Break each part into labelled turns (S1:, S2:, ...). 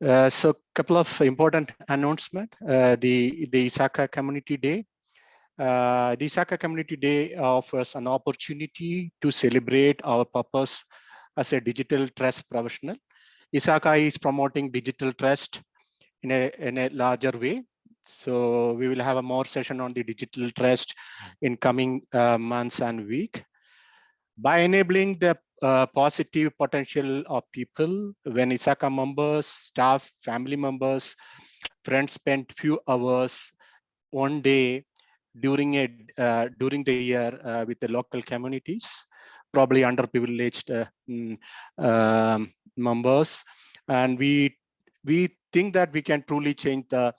S1: So couple of important announcement. The ISACA Community Day. The ISACA Community Day offers an opportunity to celebrate our purpose as a digital trust professional. ISACA is promoting digital trust in a larger way. So we will have a more session on the digital trust in coming months and week. By enabling the positive potential of people, when ISACA members, staff, family members, friends spend few hours one day during the year with the local communities, probably underprivileged members, and we think that we can truly change the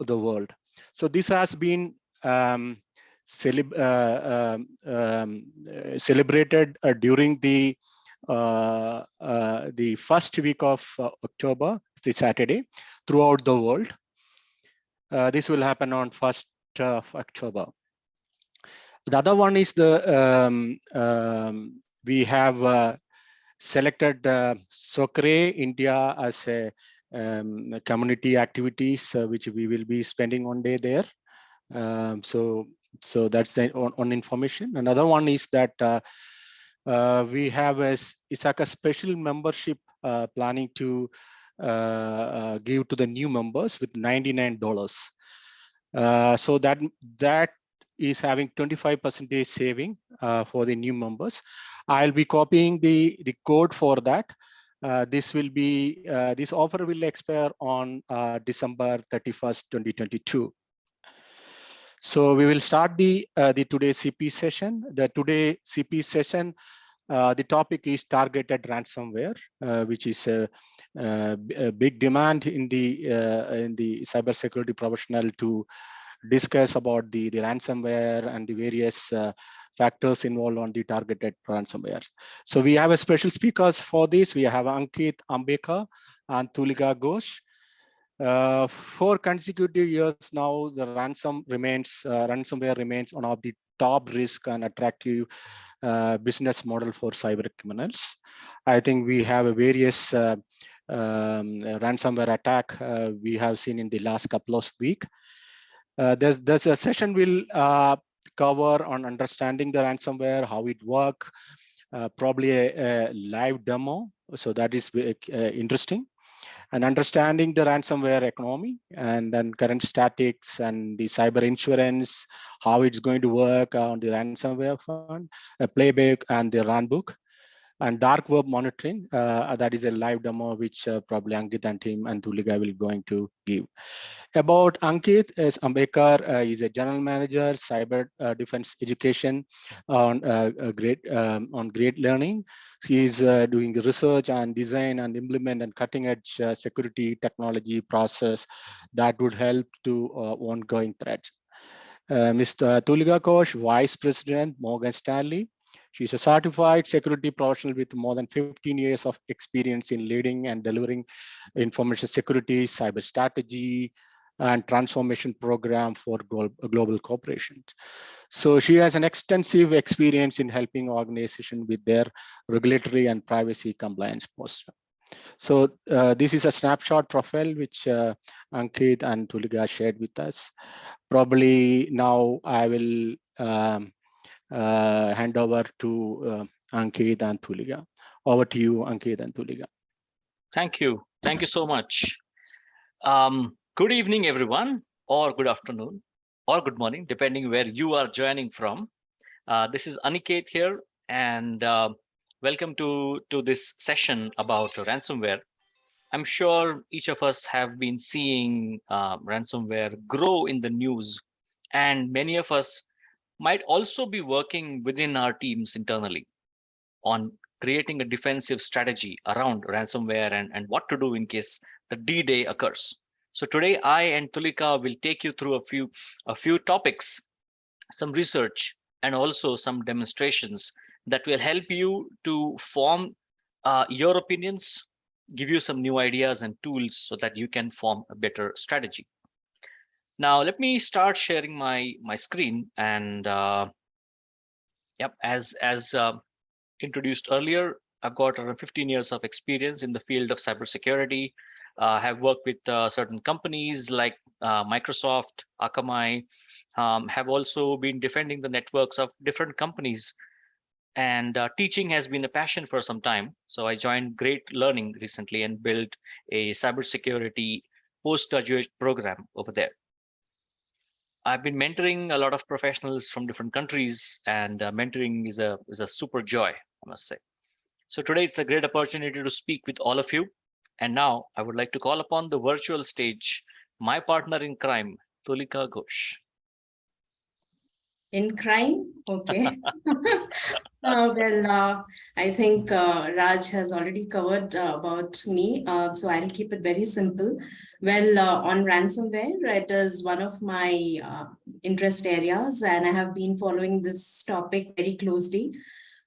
S1: world. So this has been celebrated during the first week of October, the Saturday, throughout the world. This will happen on 1st of October. The other one is we have selected Socre India as a community activities which we will be spending one day there. So that's the on information. Another one is that we have a ISACA special membership planning to give to the new members with $99. So that is having 25% saving for the new members. I'll be copying the code for that. This offer will expire on December 31st, 2022. So we will start the today's CP session. The today CP session, the topic is targeted ransomware, which is a big demand in the cybersecurity professional to discuss about the ransomware and the various factors involved on the targeted ransomware. So we have a special speakers for this. We have Aniket, Amdekar, and Tulika, Ghosh. 4 consecutive years now, the ransomware remains one of the top risk and attractive business model for cyber criminals. I think we have a various ransomware attack we have seen in the last couple of weeks. There's a session will cover on understanding the ransomware, how it works, probably a live demo. So that is interesting. And understanding the ransomware economy and then current statics and the cyber insurance, how it's going to work on the ransomware fund, a playbook and the runbook, and dark web monitoring. That is a live demo which probably Aniket and team and Tulika will going to give. About Aniket, is Amdekar is a general manager, cyber defense education on Great Learning. He is doing research and design and implement and cutting edge security technology process that would help to ongoing threats. Mr. Tulika Ghosh, Vice President, Morgan Stanley. She's a certified security professional with more than 15 years of experience in leading and delivering information security, cyber strategy, and transformation program for global corporations. So she has an extensive experience in helping organizations with their regulatory and privacy compliance posture. So this is a snapshot profile which Aniket and Tulika shared with us. Probably now I will hand over to Aniket and Tulika. Over to you, Aniket and Tulika.
S2: Thank you. Thank you so much. Good evening, everyone, or good afternoon, or good morning, depending where you are joining from. This is Aniket here, and welcome to this session about ransomware. I'm sure each of us have been seeing ransomware grow in the news, and many of us might also be working within our teams internally on creating a defensive strategy around ransomware and what to do in case the D-Day occurs. So today, I and Tulika will take you through a few topics, some research, and also some demonstrations that will help you to form your opinions, give you some new ideas and tools so that you can form a better strategy. Now, let me start sharing my screen. And yep, as introduced earlier, I've got around 15 years of experience in the field of cybersecurity. have worked with certain companies like Microsoft, Akamai, have also been defending the networks of different companies. And teaching has been a passion for some time. So I joined Great Learning recently and built a cybersecurity postgraduate program over there. I've been mentoring a lot of professionals from different countries, and mentoring is a super joy, I must say. So today it's a great opportunity to speak with all of you. And now I would like to call upon the virtual stage my partner in crime, Tulika Ghosh.
S3: In crime? Okay. I think Raj has already covered about me, so I'll keep it very simple. On ransomware, it is one of my interest areas, and I have been following this topic very closely.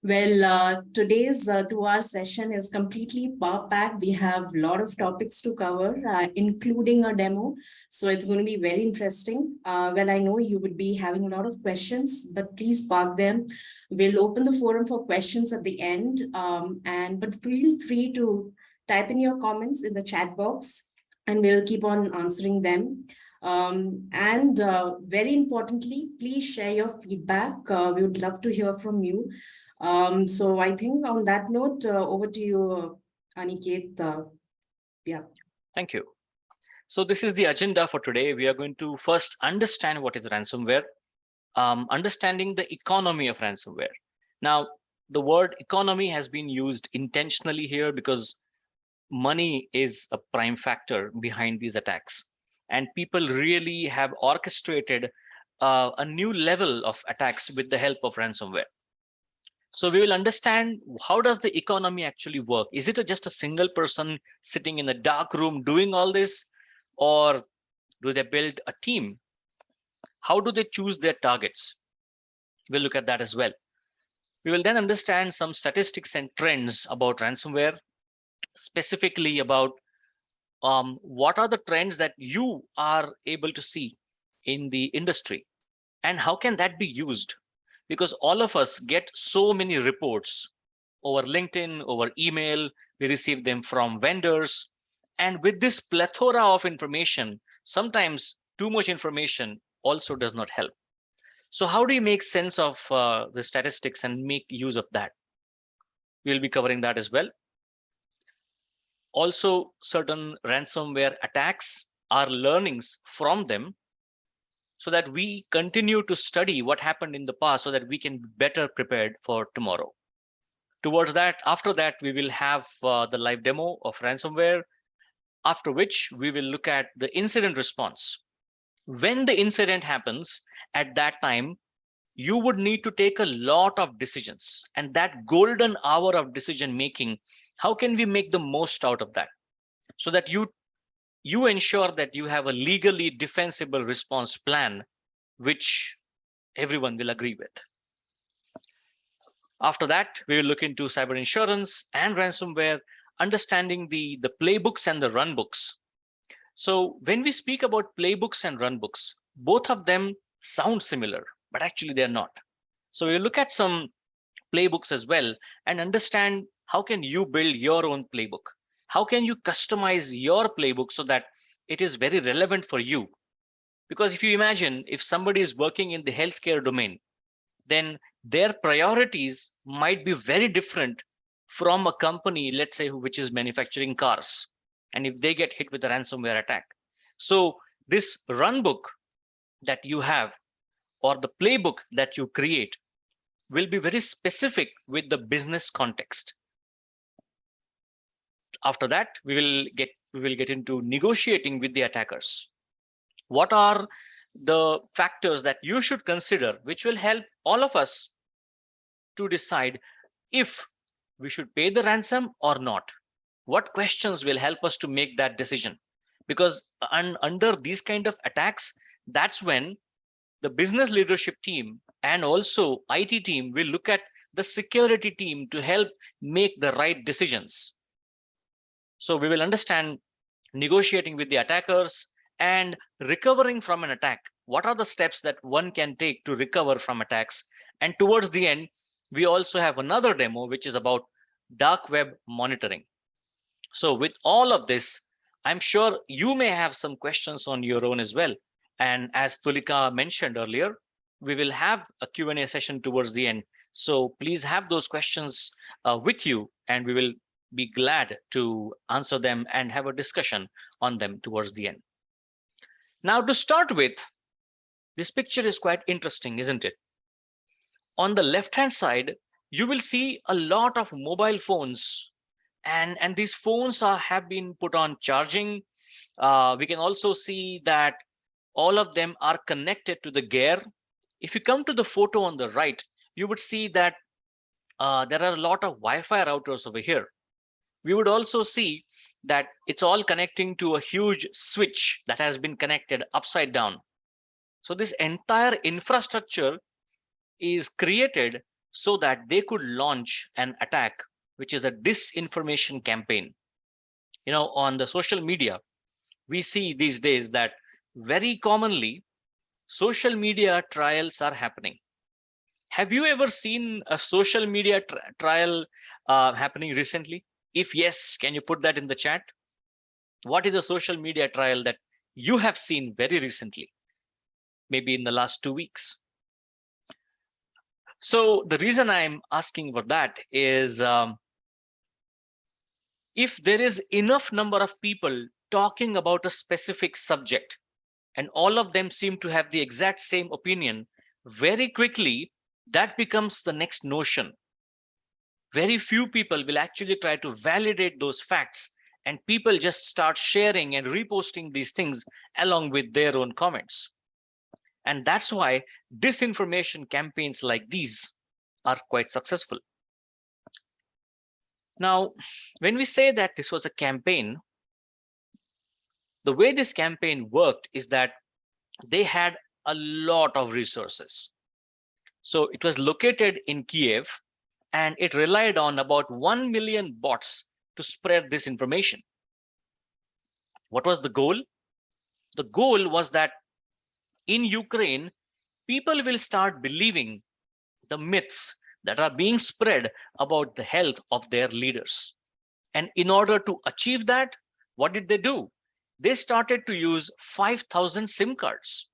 S3: Today's 2-hour session is completely power-packed. We have a lot of topics to cover, including a demo. So it's going to be very interesting. I know you would be having a lot of questions, but please park them. We'll open the forum for questions at the end. But feel free to type in your comments in the chat box, and we'll keep on answering them. Very importantly, please share your feedback. We would love to hear from you. So I think on that note, over to you, Aniket. Yeah.
S2: Thank you. So this is the agenda for today. We are going to first understand what is ransomware, understanding the economy of ransomware. Now, the word economy has been used intentionally here because money is a prime factor behind these attacks. And people really have orchestrated a new level of attacks with the help of ransomware. So we will understand, how does the economy actually work? Is it just a single person sitting in a dark room doing all this? Or do they build a team? How do they choose their targets? We'll look at that as well. We will then understand some statistics and trends about ransomware, specifically about what are the trends that you are able to see in the industry, and how can that be used? Because all of us get so many reports over LinkedIn, over email, we receive them from vendors. And with this plethora of information, sometimes too much information also does not help. So how do you make sense of the statistics and make use of that? We'll be covering that as well. Also, certain ransomware attacks are learnings from them, so that we continue to study what happened in the past so that we can be better prepared for tomorrow. Towards that, after that, we will have the live demo of ransomware, after which we will look at the incident response. When the incident happens, at that time, you would need to take a lot of decisions, and that golden hour of decision making, how can we make the most out of that so that you ensure that you have a legally defensible response plan, which everyone will agree with. After that, we will look into cyber insurance and ransomware, understanding the playbooks and the runbooks. So when we speak about playbooks and runbooks, both of them sound similar, but actually they're not. So we'll look at some playbooks as well and understand how can you build your own playbook. How can you customize your playbook so that it is very relevant for you? Because if you imagine, if somebody is working in the healthcare domain, then their priorities might be very different from a company, let's say, which is manufacturing cars. And if they get hit with a ransomware attack. So this runbook that you have, or the playbook that you create, will be very specific with the business context. After that, we will get into negotiating with the attackers. What are the factors that you should consider, which will help all of us to decide if we should pay the ransom or not? What questions will help us to make that decision? Because under these kind of attacks, that's when the business leadership team and also IT team will look at the security team to help make the right decisions. So we will understand negotiating with the attackers and recovering from an attack. What are the steps that one can take to recover from attacks? And towards the end, we also have another demo, which is about dark web monitoring. So with all of this, I'm sure you may have some questions on your own as well. And as Tulika mentioned earlier, we will have a Q&A session towards the end. So please have those questions with you, and we will be glad to answer them and have a discussion on them towards the end. Now, to start with, this picture is quite interesting, isn't it? On the left-hand side, you will see a lot of mobile phones, and these phones have been put on charging. We can also see that all of them are connected to the gear. If you come to the photo on the right, you would see that there are a lot of Wi-Fi routers over here. We would also see that it's all connecting to a huge switch that has been connected upside down. So this entire infrastructure is created so that they could launch an attack, which is a disinformation campaign. You know, on the social media, we see these days that very commonly social media trials are happening. Have you ever seen a social media trial happening recently? If yes, can you put that in the chat? What is a social media trial that you have seen very recently, maybe in the last 2 weeks? So the reason I'm asking for that is if there is enough number of people talking about a specific subject and all of them seem to have the exact same opinion, very quickly that becomes the next notion. Very few people will actually try to validate those facts, and people just start sharing and reposting these things along with their own comments. And that's why disinformation campaigns like these are quite successful. Now, when we say that this was a campaign, the way this campaign worked is that they had a lot of resources. So it was located in Kiev, and it relied on about 1 million bots to spread this information. What was the goal? The goal was that in Ukraine, people will start believing the myths that are being spread about the health of their leaders. And in order to achieve that, what did they do? They started to use 5,000 SIM cards.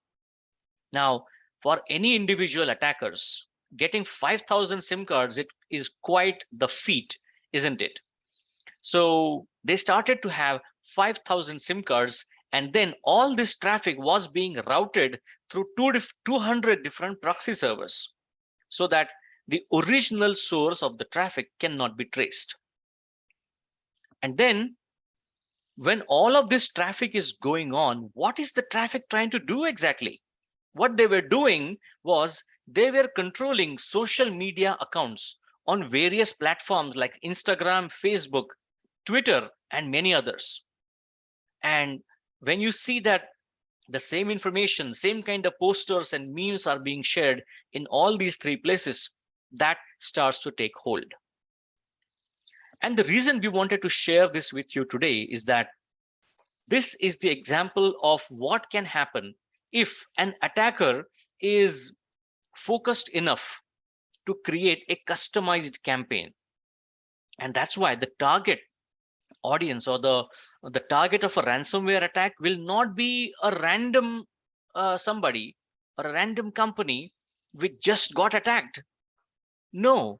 S2: Now, for any individual attackers, getting 5,000 SIM cards, it is quite the feat, isn't it? So they started to have 5,000 SIM cards, and then all this traffic was being routed through 200 different proxy servers so that the original source of the traffic cannot be traced. And then when all of this traffic is going on, what is the traffic trying to do exactly? What they were doing was they were controlling social media accounts on various platforms like Instagram, Facebook, Twitter, and many others. And when you see that the same information, same kind of posters and memes are being shared in all these three places, that starts to take hold. And the reason we wanted to share this with you today is that this is the example of what can happen if an attacker is focused enough to create a customized campaign. And that's why the target audience or the target of a ransomware attack will not be a random somebody or a random company which just got attacked. No,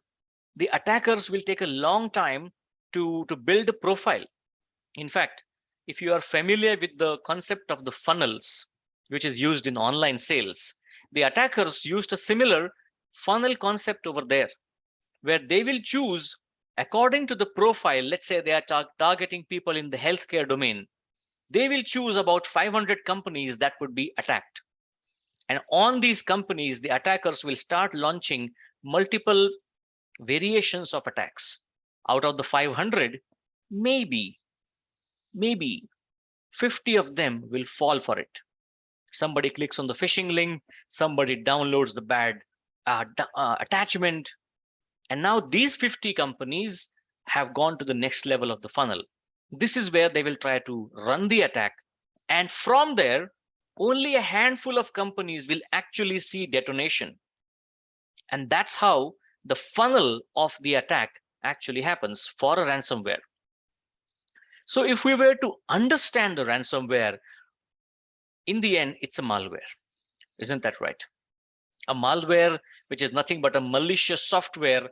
S2: the attackers will take a long time to build a profile. In fact, if you are familiar with the concept of the funnels, which is used in online sales, the attackers used a similar funnel concept over there, where they will choose according to the profile. Let's say they are targeting people in the healthcare domain. They will choose about 500 companies that would be attacked. And on these companies, the attackers will start launching multiple variations of attacks. Out of the 500, maybe 50 of them will fall for it. Somebody clicks on the phishing link, somebody downloads the bad attachment, and now these 50 companies have gone to the next level of the funnel. This is where they will try to run the attack, and from there, only a handful of companies will actually see detonation. And that's how the funnel of the attack actually happens for a ransomware. So if we were to understand the ransomware, in the end, it's a malware. Isn't that right? A malware, which is nothing but a malicious software,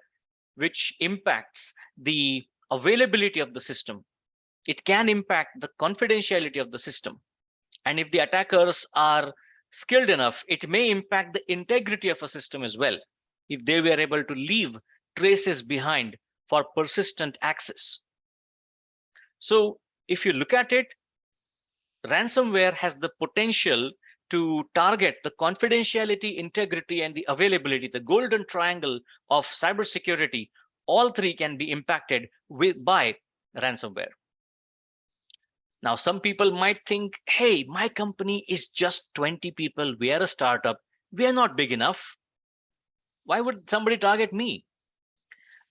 S2: which impacts the availability of the system. It can impact the confidentiality of the system. And if the attackers are skilled enough, it may impact the integrity of a system as well, if they were able to leave traces behind for persistent access. So if you look at it, ransomware has the potential to target the confidentiality, integrity, and the availability, the golden triangle of cybersecurity. All three can be impacted by ransomware. Now, some people might think, hey, my company is just 20 people. We are a startup. We are not big enough. Why would somebody target me?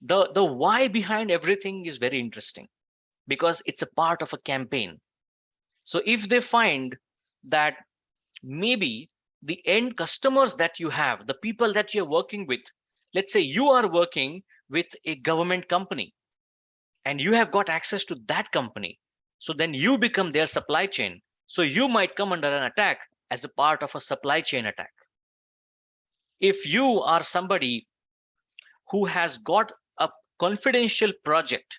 S2: The why behind everything is very interesting, because it's a part of a campaign. So if they find that maybe the end customers that you have, the people that you're working with, let's say you are working with a government company and you have got access to that company, so then you become their supply chain. So you might come under an attack as a part of a supply chain attack. If you are somebody who has got a confidential project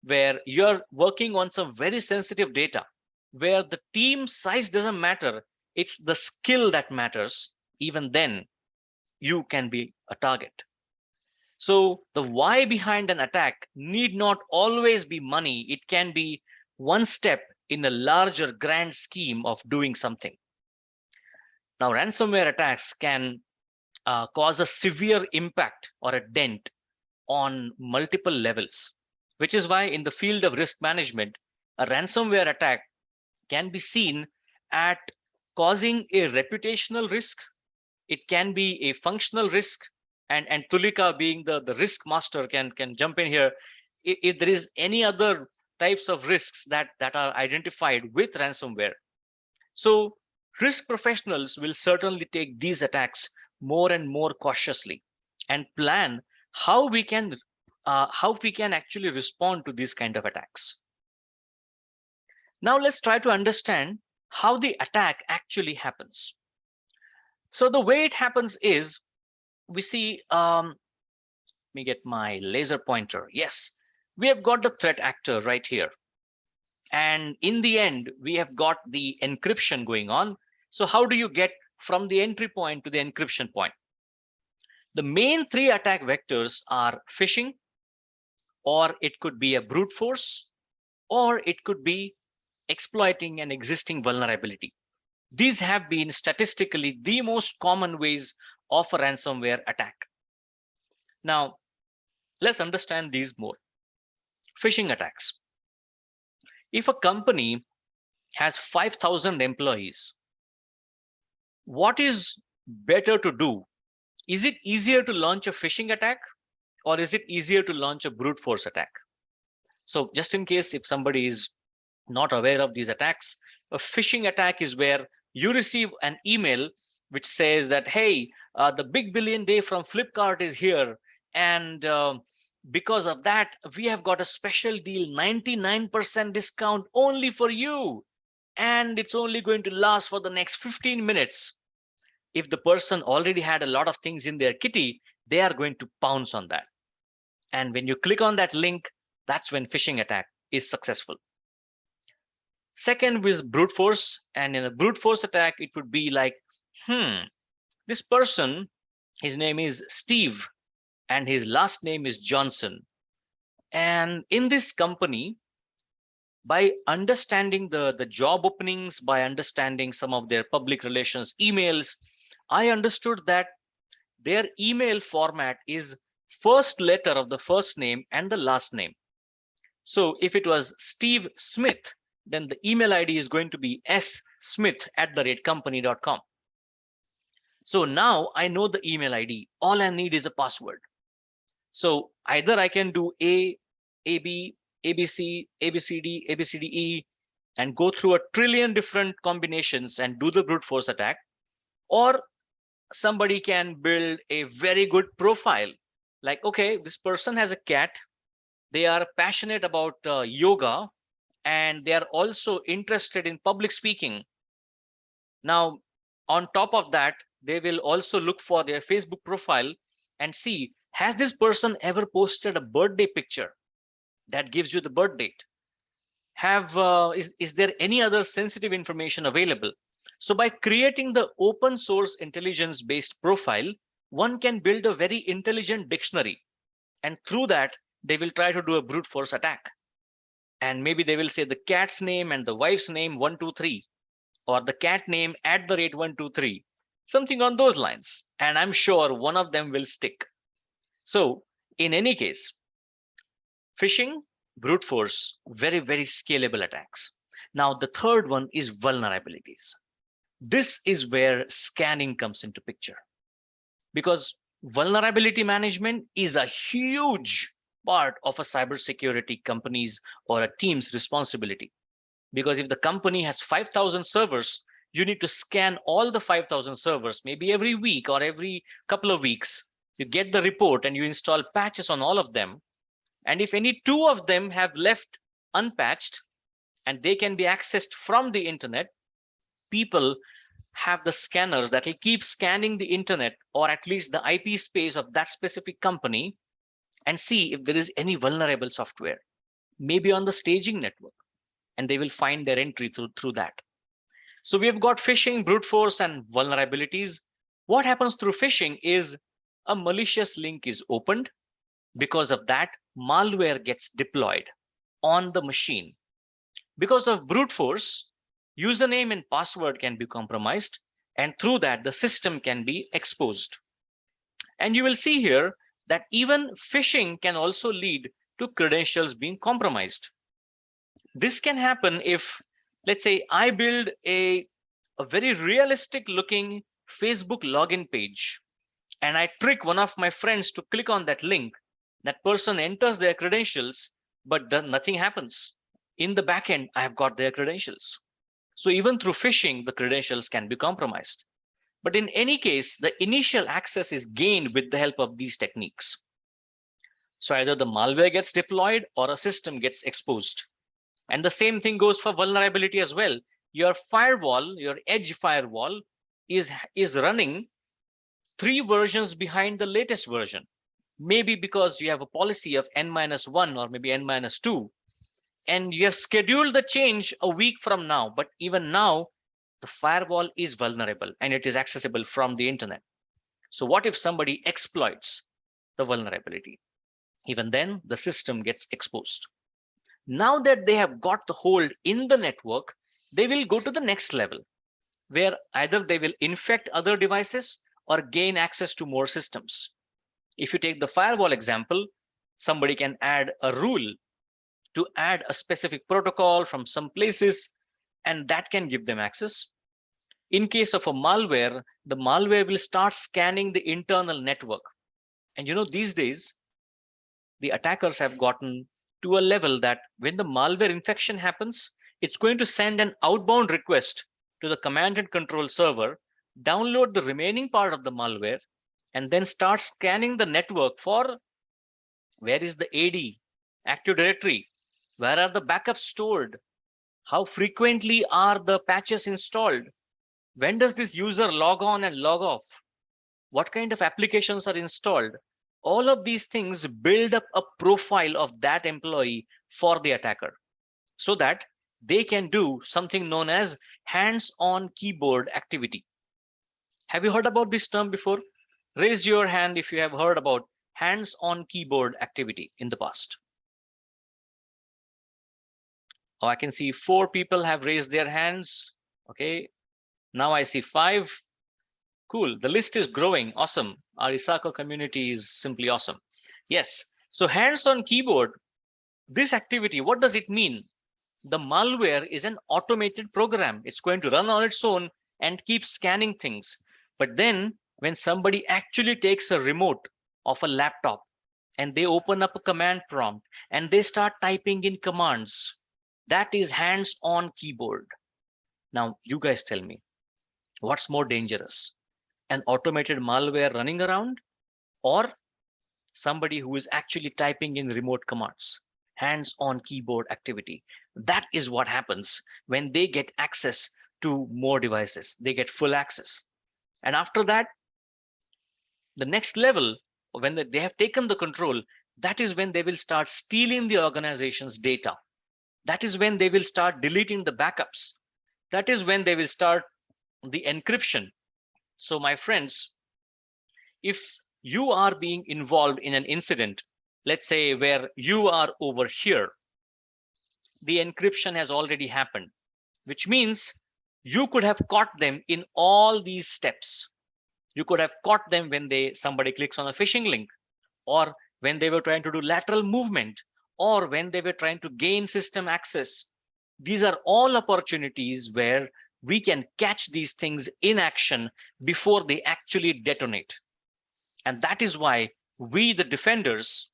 S2: where you're working on some very sensitive data, where the team size doesn't matter, it's the skill that matters, even then you can be a target. So the why behind an attack need not always be money. It can be one step in a larger grand scheme of doing something. Now, ransomware attacks can cause a severe impact or a dent on multiple levels, which is why in the field of risk management, a ransomware attack can be seen at causing a reputational risk. It can be a functional risk, and Tulika, being the risk master, can jump in here if there is any other types of risks that are identified with ransomware. So risk professionals will certainly take these attacks more and more cautiously and plan how we can actually respond to these kind of attacks. Now let's try to understand how the attack actually happens. So the way it happens is, we see, let me get my laser pointer. Yes, we have got the threat actor right here. And in the end, we have got the encryption going on. So how do you get from the entry point to the encryption point? The main three attack vectors are phishing, or it could be a brute force, or it could be exploiting an existing vulnerability. These have been statistically the most common ways of a ransomware attack. Now, let's understand these more. Phishing attacks. If a company has 5,000 employees, what is better to do? Is it easier to launch a phishing attack, or is it easier to launch a brute force attack? So just in case if somebody is not aware of these attacks, a phishing attack is where you receive an email which says that, hey, the big billion day from Flipkart is here, and because of that, we have got a special deal, 99% discount only for you, and it's only going to last for the next 15 minutes. If the person already had a lot of things in their kitty, they are going to pounce on that. And when you click on that link, that's when phishing attack is successful. Second is brute force. And in a brute force attack, it would be like, this person, his name is Steve, and his last name is Johnson. And in this company, by understanding the job openings, by understanding some of their public relations emails, I understood that their email format is first letter of the first name and the last name. So if it was Steve Smith, then the email ID is going to be smith@company.com. So now I know the email ID. All I need is a password. So either I can do A, AB, ABC, ABCD, ABCDE, and go through a trillion different combinations and do the brute force attack, or somebody can build a very good profile. Like, okay, this person has a cat. They are passionate about yoga, and they are also interested in public speaking. Now, on top of that, they will also look for their Facebook profile and see, has this person ever posted a birthday picture that gives you the birth date? Is there any other sensitive information available? So by creating the open source intelligence based profile, one can build a very intelligent dictionary, and through that they will try to do a brute force attack. And maybe they will say the cat's name and the wife's name 123, or the cat name @ 123, something on those lines, and I'm sure one of them will stick. So in any case, phishing, brute force, very, very scalable attacks. Now, the third one is vulnerabilities. This is where scanning comes into picture, because vulnerability management is a huge part of a cybersecurity company's or a team's responsibility. Because if the company has 5,000 servers, you need to scan all the 5,000 servers, maybe every week or every couple of weeks. You get the report and you install patches on all of them. And if any two of them have left unpatched and they can be accessed from the internet, people have the scanners that will keep scanning the internet, or at least the IP space of that specific company, and see if there is any vulnerable software, maybe on the staging network, and they will find their entry through that. So we have got phishing, brute force, and vulnerabilities. What happens through phishing is a malicious link is opened. Because of that, malware gets deployed on the machine. Because of brute force, username and password can be compromised, and through that, the system can be exposed. And you will see here that even phishing can also lead to credentials being compromised. This can happen if, let's say, I build a very realistic looking Facebook login page, and I trick one of my friends to click on that link. That person enters their credentials, but nothing happens. In the backend, I've got their credentials. So even through phishing, the credentials can be compromised. But in any case, the initial access is gained with the help of these techniques. So either the malware gets deployed or a system gets exposed. And the same thing goes for vulnerability as well. Your firewall, your edge firewall is running 3 versions behind the latest version. Maybe because you have a policy of N-1 or maybe N-2, and you have scheduled the change a week from now, but even now, the firewall is vulnerable and it is accessible from the internet. So what if somebody exploits the vulnerability? Even then, the system gets exposed. Now that they have got the hold in the network, they will go to the next level, where either they will infect other devices or gain access to more systems. If you take the firewall example, somebody can add a rule to add a specific protocol from some places, and that can give them access. In case of a malware, the malware will start scanning the internal network. And these days, the attackers have gotten to a level that when the malware infection happens, it's going to send an outbound request to the command and control server, download the remaining part of the malware, and then start scanning the network for where is the AD, Active Directory, where are the backups stored, how frequently are the patches installed, when does this user log on and log off, what kind of applications are installed. All of these things build up a profile of that employee for the attacker so that they can do something known as hands-on keyboard activity. Have you heard about this term before? Raise your hand if you have heard about hands-on keyboard activity in the past. Oh, I can see 4 people have raised their hands. Okay, now I see 5. Cool, the list is growing. Awesome. Our Isako community is simply awesome. Yes, so hands-on keyboard, this activity, what does it mean? The malware is an automated program. It's going to run on its own and keep scanning things. But then when somebody actually takes a remote of a laptop and they open up a command prompt and they start typing in commands, that is hands-on keyboard. Now, you guys tell me, what's more dangerous? An automated malware running around or somebody who is actually typing in remote commands? hands-on keyboard activity. That is what happens when they get access to more devices. They get full access. And after that, the next level, when they have taken the control, that is when they will start stealing the organization's data. That is when they will start deleting the backups. That is when they will start the encryption. So my friends, if you are being involved in an incident, let's say where you are over here, the encryption has already happened, which means you could have caught them in all these steps. You could have caught them when somebody clicks on a phishing link, or when they were trying to do lateral movement, or when they were trying to gain system access. These are all opportunities where we can catch these things in action before they actually detonate. And that is why we, the defenders,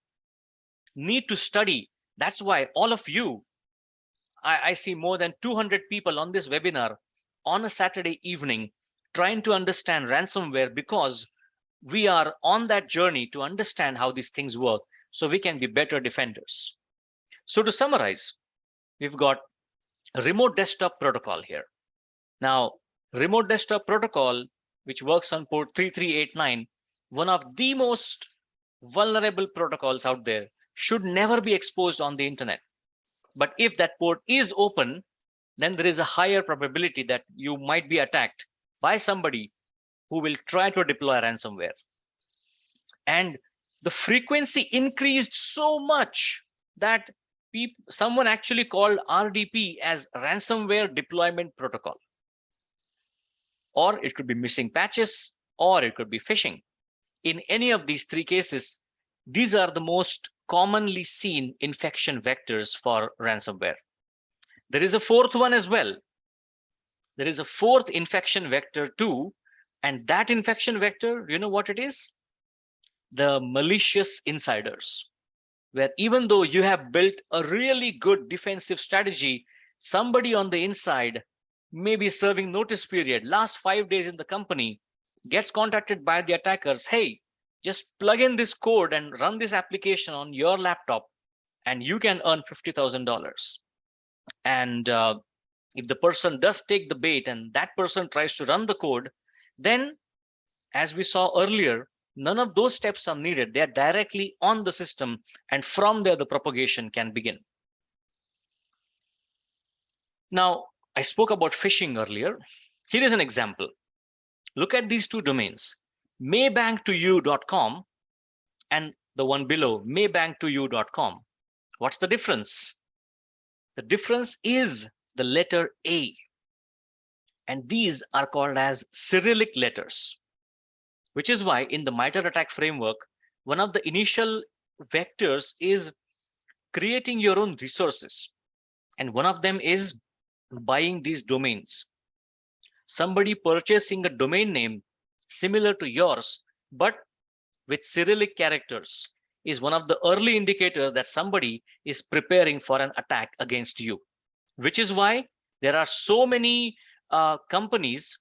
S2: need to study. That's why all of you, I see more than 200 people on this webinar on a Saturday evening trying to understand ransomware, because we are on that journey to understand how these things work so we can be better defenders. So to summarize, we've got a remote desktop protocol here. Now, remote desktop protocol, which works on port 3389, one of the most vulnerable protocols out there, should never be exposed on the internet. But if that port is open, then there is a higher probability that you might be attacked by somebody who will try to deploy ransomware. And the frequency increased so much that someone actually called RDP as ransomware deployment protocol. Or it could be missing patches, or it could be phishing. In any of these three cases, these are the most commonly seen infection vectors for ransomware. There is a fourth one as well. There is a fourth infection vector too, and that infection vector, you know what it is? The malicious insiders, where even though you have built a really good defensive strategy, somebody on the inside, maybe serving notice period, last 5 days in the company, gets contacted by the attackers. Hey, just plug in this code and run this application on your laptop, and you can earn $50,000. And if the person does take the bait and that person tries to run the code, then as we saw earlier, none of those steps are needed. They're directly on the system, and from there, the propagation can begin. Now, I spoke about phishing earlier. Here is an example. Look at these two domains, maybanktoyou.com and the one below, maybanktoyou.com. What's the difference? The difference is the letter A. And these are called as Cyrillic letters, which is why in the MITRE ATT&CK framework, one of the initial vectors is creating your own resources. And one of them is buying these domains. Somebody purchasing a domain name similar to yours, but with Cyrillic characters, is one of the early indicators that somebody is preparing for an attack against you, which is why there are so many companies,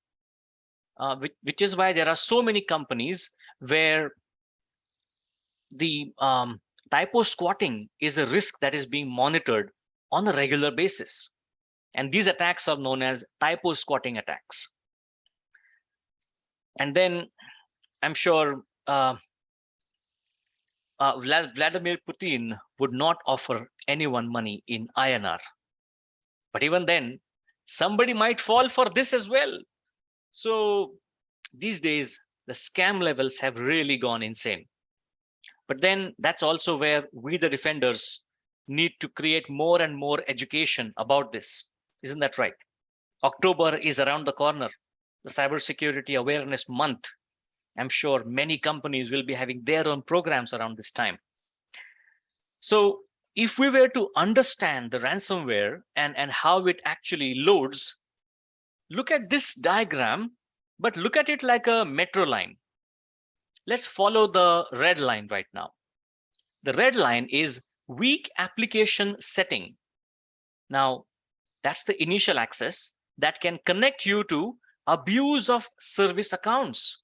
S2: where the typo squatting is a risk that is being monitored on a regular basis. And these attacks are known as typo squatting attacks. And then I'm sure Vladimir Putin would not offer anyone money in INR. But even then, somebody might fall for this as well. So these days, the scam levels have really gone insane. But then that's also where we, the defenders, need to create more and more education about this. Isn't that right? October is around the corner, the Cybersecurity Awareness Month. I'm sure many companies will be having their own programs around this time. So if we were to understand the ransomware and how it actually loads, look at this diagram, but look at it like a metro line. Let's follow the red line right now. The red line is weak application setting. Now, that's the initial access that can connect you to abuse of service accounts.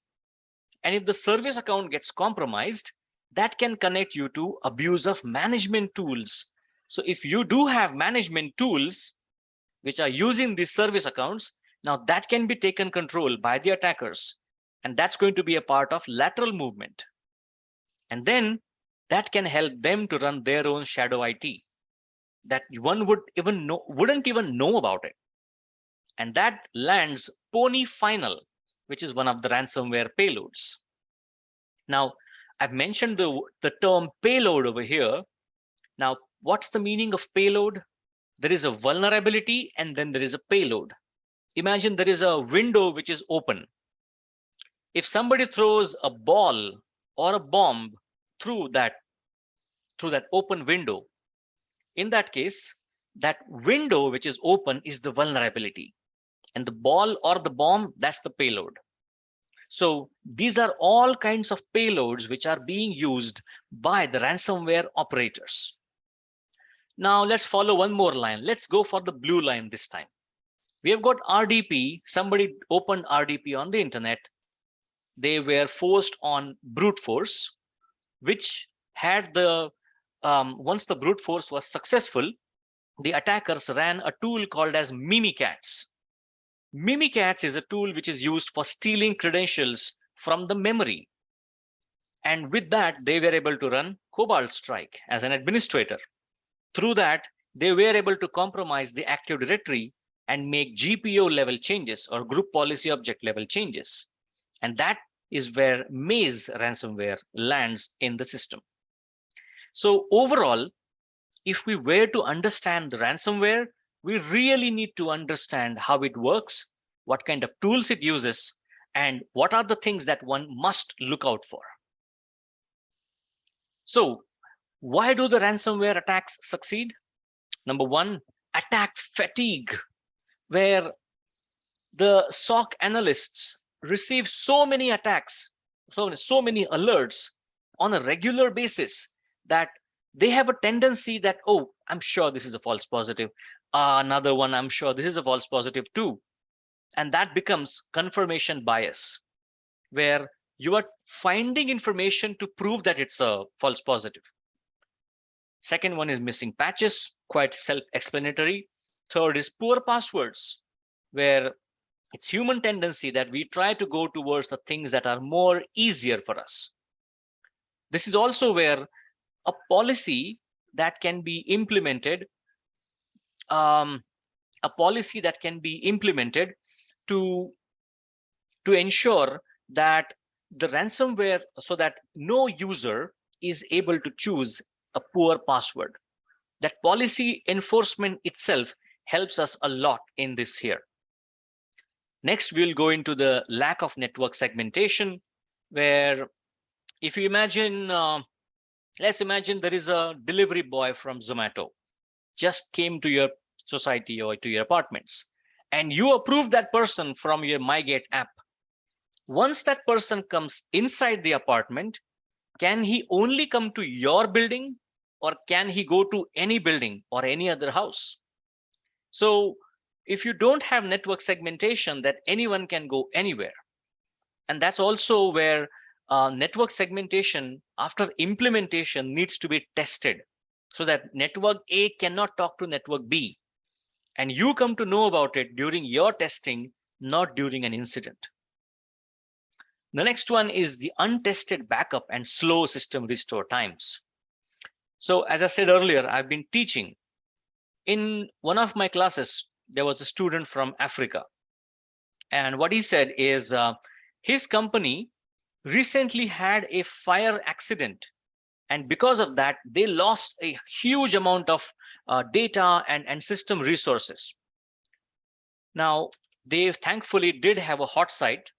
S2: And if the service account gets compromised, that can connect you to abuse of management tools. So if you do have management tools which are using these service accounts, now that can be taken control by the attackers. And that's going to be a part of lateral movement. And then that can help them to run their own shadow IT that one wouldn't even know about it. And that lands Pony Final, which is one of the ransomware payloads. Now, I've mentioned the term payload over here. Now, what's the meaning of payload? There is a vulnerability and then there is a payload. Imagine there is a window which is open. If somebody throws a ball or a bomb through that open window, in that case, that window which is open is the vulnerability. And the ball or the bomb, that's the payload. So these are all kinds of payloads which are being used by the ransomware operators. Now let's follow one more line. Let's go for the blue line this time. We have got RDP. Somebody opened RDP on the internet. They were forced on brute force, which had the, once the brute force was successful, the attackers ran a tool called as Mimikatz. Mimikatz is a tool which is used for stealing credentials from the memory. And with that, they were able to run Cobalt Strike as an administrator. Through that, they were able to compromise the Active Directory and make GPO level changes or group policy object level changes. And that is where Maze ransomware lands in the system. So overall, if we were to understand the ransomware, we really need to understand how it works, what kind of tools it uses, and what are the things that one must look out for. So why do the ransomware attacks succeed? Number one, attack fatigue, where the SOC analysts receive so many attacks, so many alerts on a regular basis that they have a tendency that, oh, I'm sure this is a false positive. Another one, I'm sure this is a false positive too. And that becomes confirmation bias, where you are finding information to prove that it's a false positive. Second one is missing patches, quite self-explanatory. Third is poor passwords, where it's human tendency that we try to go towards the things that are more easier for us. This is also where a policy that can be implemented, to ensure that the ransomware, so that no user is able to choose a poor password. That policy enforcement itself helps us a lot in this here. Next, we'll go into the lack of network segmentation, where if you imagine, let's imagine there is a delivery boy from Zomato, just came to your society or to your apartments, and you approve that person from your MyGate app. Once that person comes inside the apartment, can he only come to your building, or can he go to any building or any other house? So if you don't have network segmentation, that anyone can go anywhere. And that's also where network segmentation after implementation needs to be tested, so that network A cannot talk to network B. And you come to know about it during your testing, not during an incident. The next one is the untested backup and slow system restore times. So as I said earlier, I've been teaching. In one of my classes, there was a student from Africa. And what he said is his company recently had a fire accident. And because of that, they lost a huge amount of data and system resources. Now, they thankfully did have a hot site,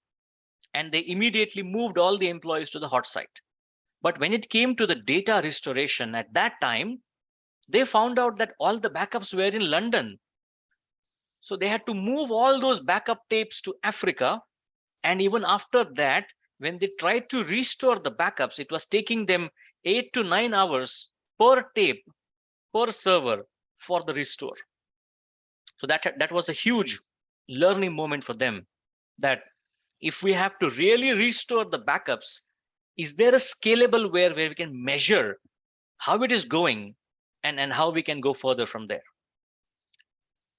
S2: and they immediately moved all the employees to the hot site. But when it came to the data restoration at that time, they found out that all the backups were in London. So they had to move all those backup tapes to Africa. And even after that, when they tried to restore the backups, it was taking them 8 to 9 hours per tape, per server for the restore. So that was a huge learning moment for them, that if we have to really restore the backups, is there a scalable way where we can measure how it is going and how we can go further from there.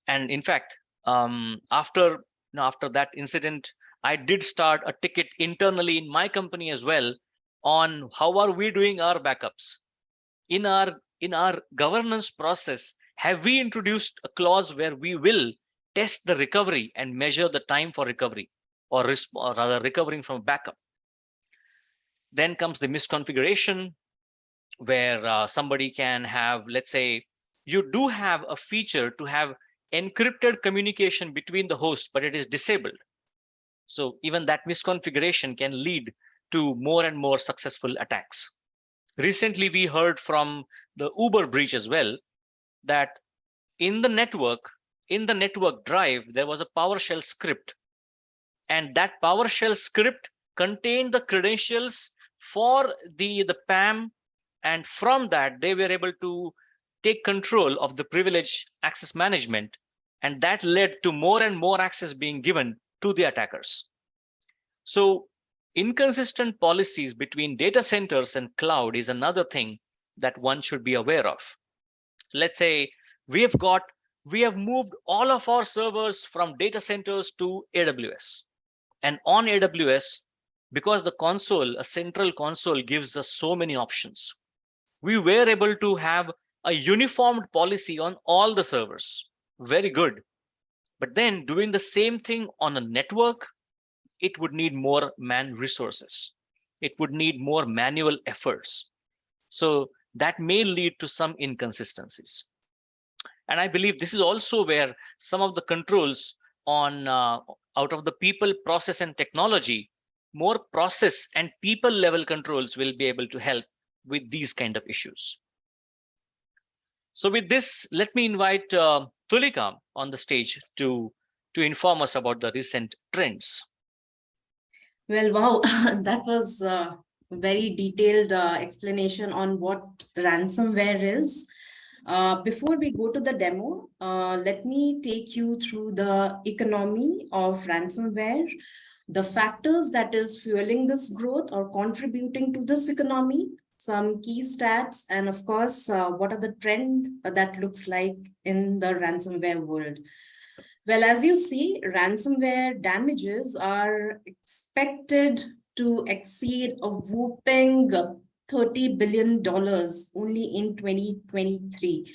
S2: And in fact, after that incident, I did start a ticket internally in my company as well on how are we doing our backups. In our governance process, have we introduced a clause where we will test the recovery and measure the time for recovery, or rather recovering from backup? Then comes the misconfiguration, where somebody can have, let's say, you do have a feature to have encrypted communication between the host, but it is disabled. So even that misconfiguration can lead to more and more successful attacks. Recently, we heard from the Uber breach as well, that in the network drive, there was a PowerShell script, and that PowerShell script contained the credentials for the PAM, and from that they were able to take control of the privilege access management, and that led to more and more access being given to the attackers. So inconsistent policies between data centers and cloud is another thing that one should be aware of. Let's say we have moved all of our servers from data centers to AWS, and on AWS, because the console, a central console, gives us so many options, we were able to have a uniformed policy on all the servers. Very good. But then doing the same thing on a network, it would need more man resources. It would need more manual efforts. So that may lead to some inconsistencies. And I believe this is also where some of the controls on out of the people, process, and technology, more process and people level controls will be able to help with these kind of issues. So with this, let me invite Tulika on the stage to inform us about the recent trends.
S3: Well, wow, that was a very detailed explanation on what ransomware is. Before we go to the demo, let me take you through the economy of ransomware, the factors that is fueling this growth or contributing to this economy, some key stats, and of course, what are the trend that looks like in the ransomware world. Well, as you see, ransomware damages are expected to exceed a whopping $30 billion only in 2023.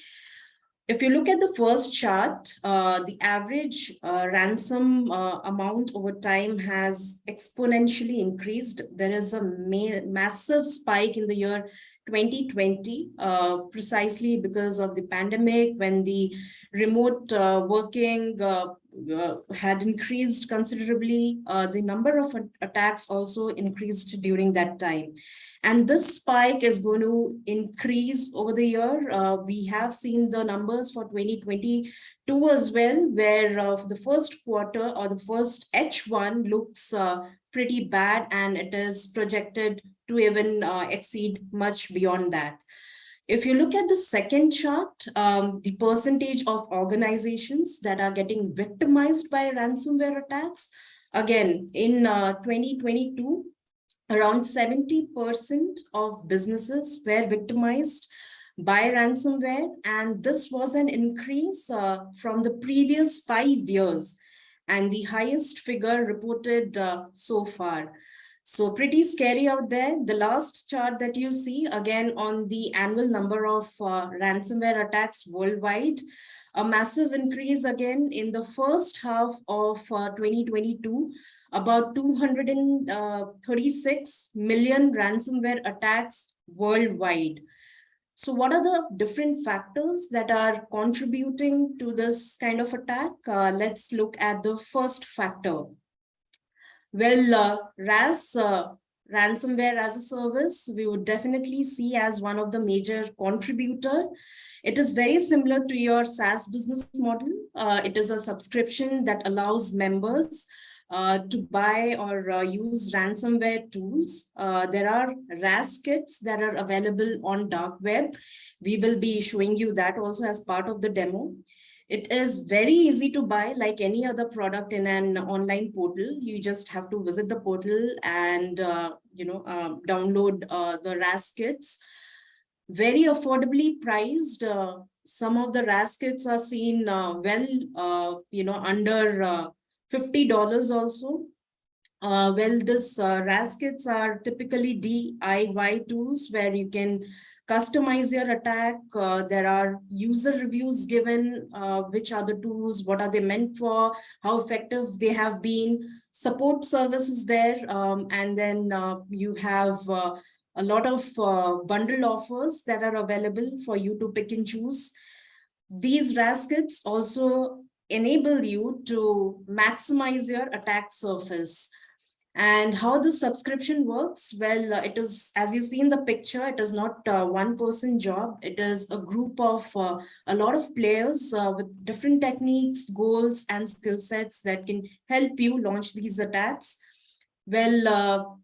S3: If you look at the first chart, the average ransom amount over time has exponentially increased. There is a massive spike in the year 2020, precisely because of the pandemic, when the remote working had increased considerably. The number of attacks also increased during that time. And this spike is going to increase over the year. We have seen the numbers for 2022 as well, where the first quarter or the first H1 looks pretty bad, and it is projected to even exceed much beyond that. If you look at the second chart, the percentage of organizations that are getting victimized by ransomware attacks, again, in 2022, around 70% of businesses were victimized by ransomware, and this was an increase from the previous 5 years, and the highest figure reported so far. So pretty scary out there. The last chart that you see, again, on the annual number of ransomware attacks worldwide, a massive increase again in the first half of 2022, about 236 million ransomware attacks worldwide. So what are the different factors that are contributing to this kind of attack? Let's look at the first factor. Well, ransomware as a service, we would definitely see as one of the major contributor. It is very similar to your SaaS business model. It is a subscription that allows members to buy or use ransomware tools. There are RAS kits that are available on dark web. We will be showing you that also as part of the demo. It is very easy to buy, like any other product in an online portal. You just have to visit the portal and download the RAS kits. very affordably priced. Some of the RAS kits are seen under $50 also. This RAS kits are typically DIY tools where you can customize your attack. There are user reviews given, which are the tools, what are they meant for, how effective they have been, support services there, and then you have a lot of bundle offers that are available for you to pick and choose. These RAS kits also enable you to maximize your attack surface. And how the subscription works? Well, it is, as you see in the picture, it is not a one-person job. It is a group of a lot of players with different techniques, goals, and skill sets that can help you launch these attacks. Well,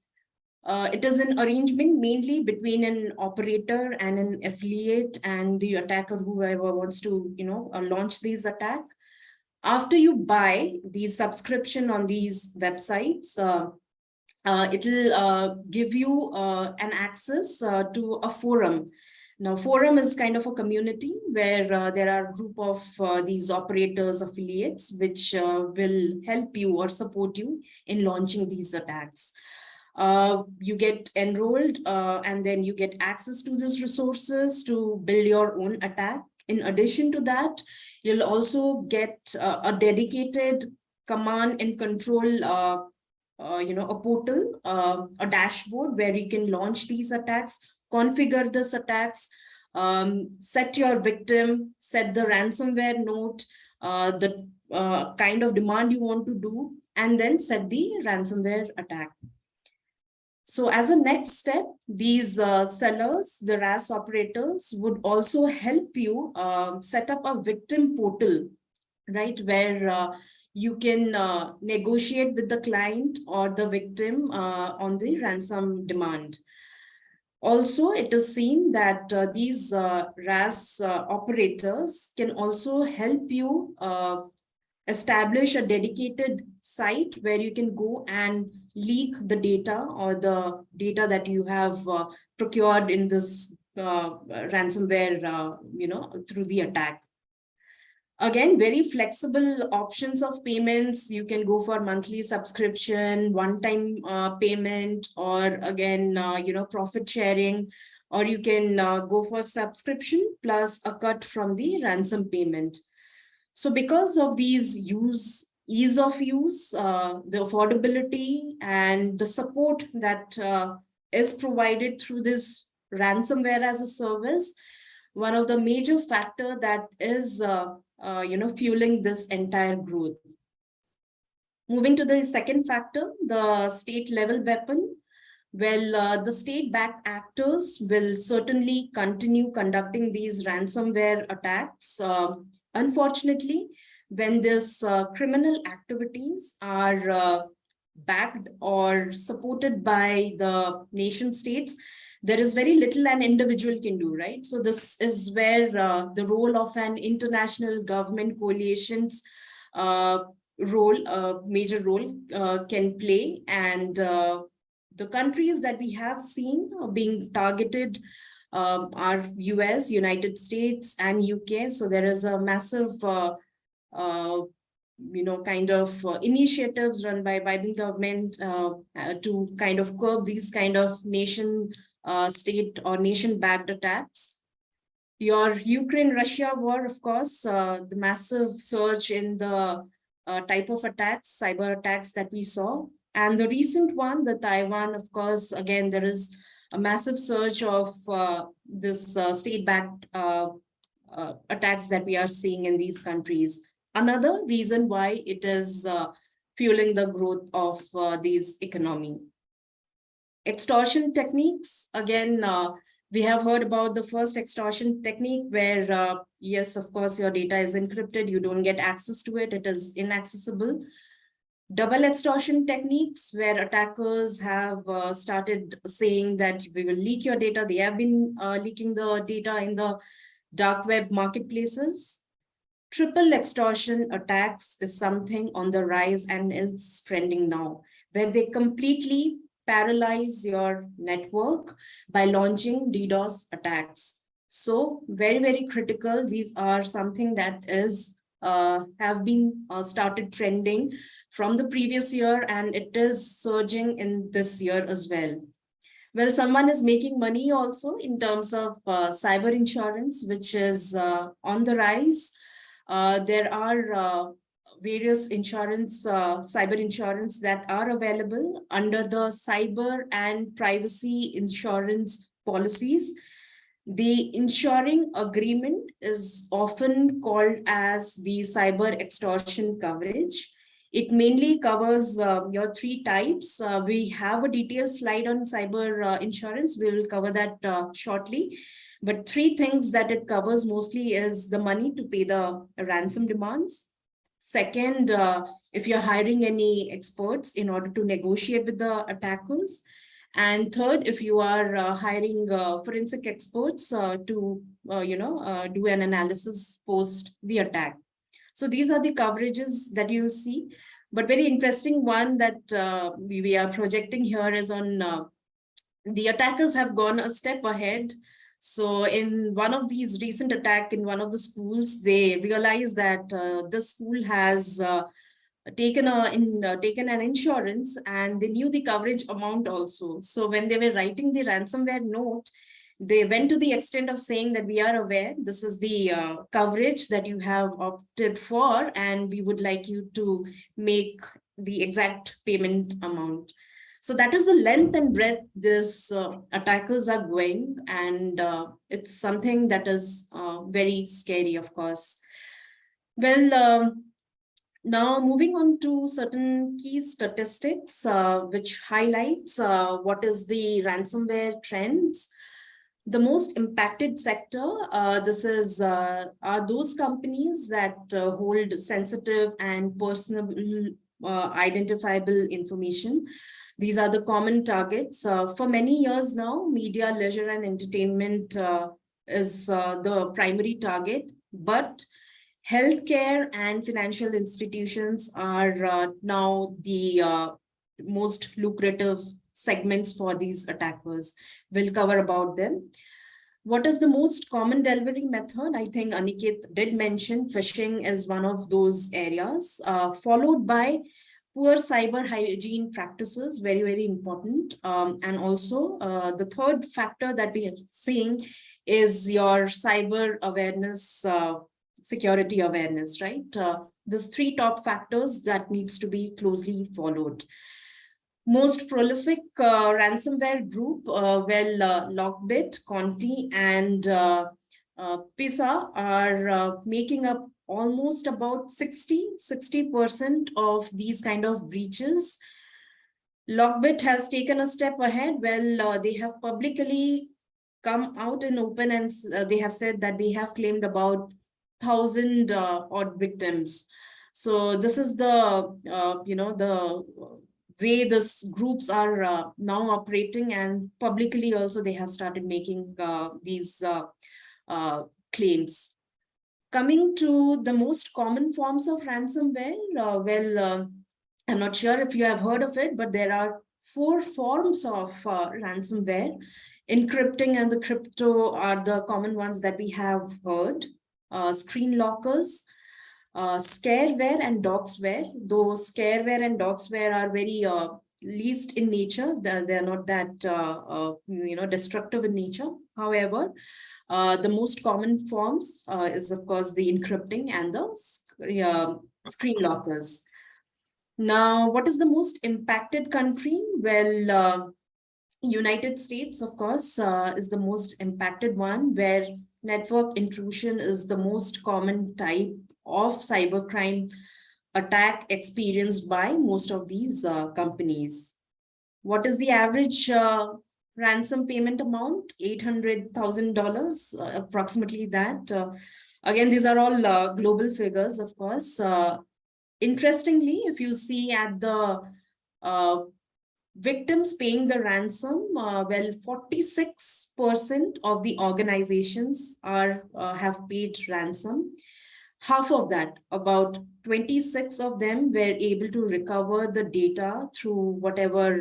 S3: it is an arrangement mainly between an operator and an affiliate and the attacker, whoever wants to, launch these attacks. After you buy the subscription on these websites, it'll give you an access to a forum. Now, forum is kind of a community where there are a group of these operators, affiliates, which will help you or support you in launching these attacks. You get enrolled and then you get access to these resources to build your own attack. In addition to that, you'll also get a dedicated command and control a portal, a dashboard where you can launch these attacks, configure these attacks, set your victim, set the ransomware note, the kind of demand you want to do, and then set the ransomware attack. So as a next step, these sellers, the RAS operators, would also help you set up a victim portal, right, where you can negotiate with the client or the victim on the ransom demand. Also, it is seen that these RAS operators can also help you establish a dedicated site where you can go and leak the data or the data that you have procured in this ransomware, through the attack. Again, very flexible options of payments. You can go for monthly subscription, one-time payment, or again, profit sharing, or you can go for subscription plus a cut from the ransom payment. So because of these ease of use, the affordability and the support that is provided through this ransomware as a service, one of the major factor that is fueling this entire growth. Moving to the second factor, the state level weapon. Well, the state-backed actors will certainly continue conducting these ransomware attacks. Unfortunately, when these criminal activities are backed or supported by the nation states, there is very little an individual can do, right? So this is where the role of an international government coalition's major role can play. And the countries that we have seen being targeted are US, United States, and UK. So there is a massive initiatives run by Biden government to kind of curb these kind of nation state or nation-backed attacks. Your Ukraine-Russia war, of course, the massive surge in the type of attacks, cyber attacks that we saw. And the recent one, the Taiwan, of course, again, there is a massive surge of this state-backed attacks that we are seeing in these countries. Another reason why it is fueling the growth of these economy. Extortion techniques, again, we have heard about the first extortion technique where, yes, of course, your data is encrypted, you don't get access to it, it is inaccessible. Double extortion techniques where attackers have started saying that we will leak your data. They have been leaking the data in the dark web marketplaces. Triple extortion attacks is something on the rise and it's trending now, where they completely paralyze your network by launching DDoS attacks. So very, very critical. These are something that is have been started trending from the previous year, and it is surging in this year as well. Well, someone is making money also in terms of cyber insurance, which is on the rise. There are various insurance, cyber insurance that are available under the cyber and privacy insurance policies. The insuring agreement is often called as the cyber extortion coverage. It mainly covers your three types. We have a detailed slide on cyber insurance. We will cover that shortly. But three things that it covers mostly is the money to pay the ransom demands. Second, if you're hiring any experts in order to negotiate with the attackers. And third, if you are hiring forensic experts to do an analysis post the attack. So these are the coverages that you'll see. But very interesting one that we are projecting here is on the attackers have gone a step ahead. So in one of these recent attack in one of the schools, they realized that the school has taken an insurance, and they knew the coverage amount also. So when they were writing the ransomware note, they went to the extent of saying that we are aware this is the coverage that you have opted for, and we would like you to make the exact payment amount. So that is the length and breadth this attackers are going, and it's something that is very scary, of course. Well, now moving on to certain key statistics which highlights what is the ransomware trends. The most impacted sector, this is are those companies that hold sensitive and personal identifiable information. These are the common targets. For many years now, media, leisure, and entertainment is the primary target, but healthcare and financial institutions are now the most lucrative segments for these attackers. We'll cover about them. What is the most common delivery method? I think Aniket did mention phishing is one of those areas, followed by poor cyber hygiene practices, very, very important. And also the third factor that we are seeing is your cyber awareness, security awareness, right? These three top factors that needs to be closely followed. Most prolific ransomware group, Lockbit, Conti, and PISA are making up almost about 60% of these kind of breaches. Lockbit has taken a step ahead. Well, they have publicly come out in open, and they have said that they have claimed about 1,000 odd victims. So this is the the way these groups are now operating, and publicly also they have started making these claims. Coming to the most common forms of ransomware, I'm not sure if you have heard of it, but there are 4 forms of ransomware. Encrypting and the crypto are the common ones that we have heard. Screen lockers, scareware and doxware. Though scareware and doxware are very least in nature, they're not that destructive in nature. However, the most common forms is of course the encrypting and the screen lockers. Now, what is the most impacted country? Well, United States, of course, is the most impacted one, where network intrusion is the most common type of cybercrime attack experienced by most of these companies. What is the average ransom payment amount? $800,000, approximately that. Again, these are all global figures, of course. Interestingly, if you see at the victims paying the ransom, 46% of the organizations have paid ransom. half of that, about 26 of them were able to recover the data through whatever,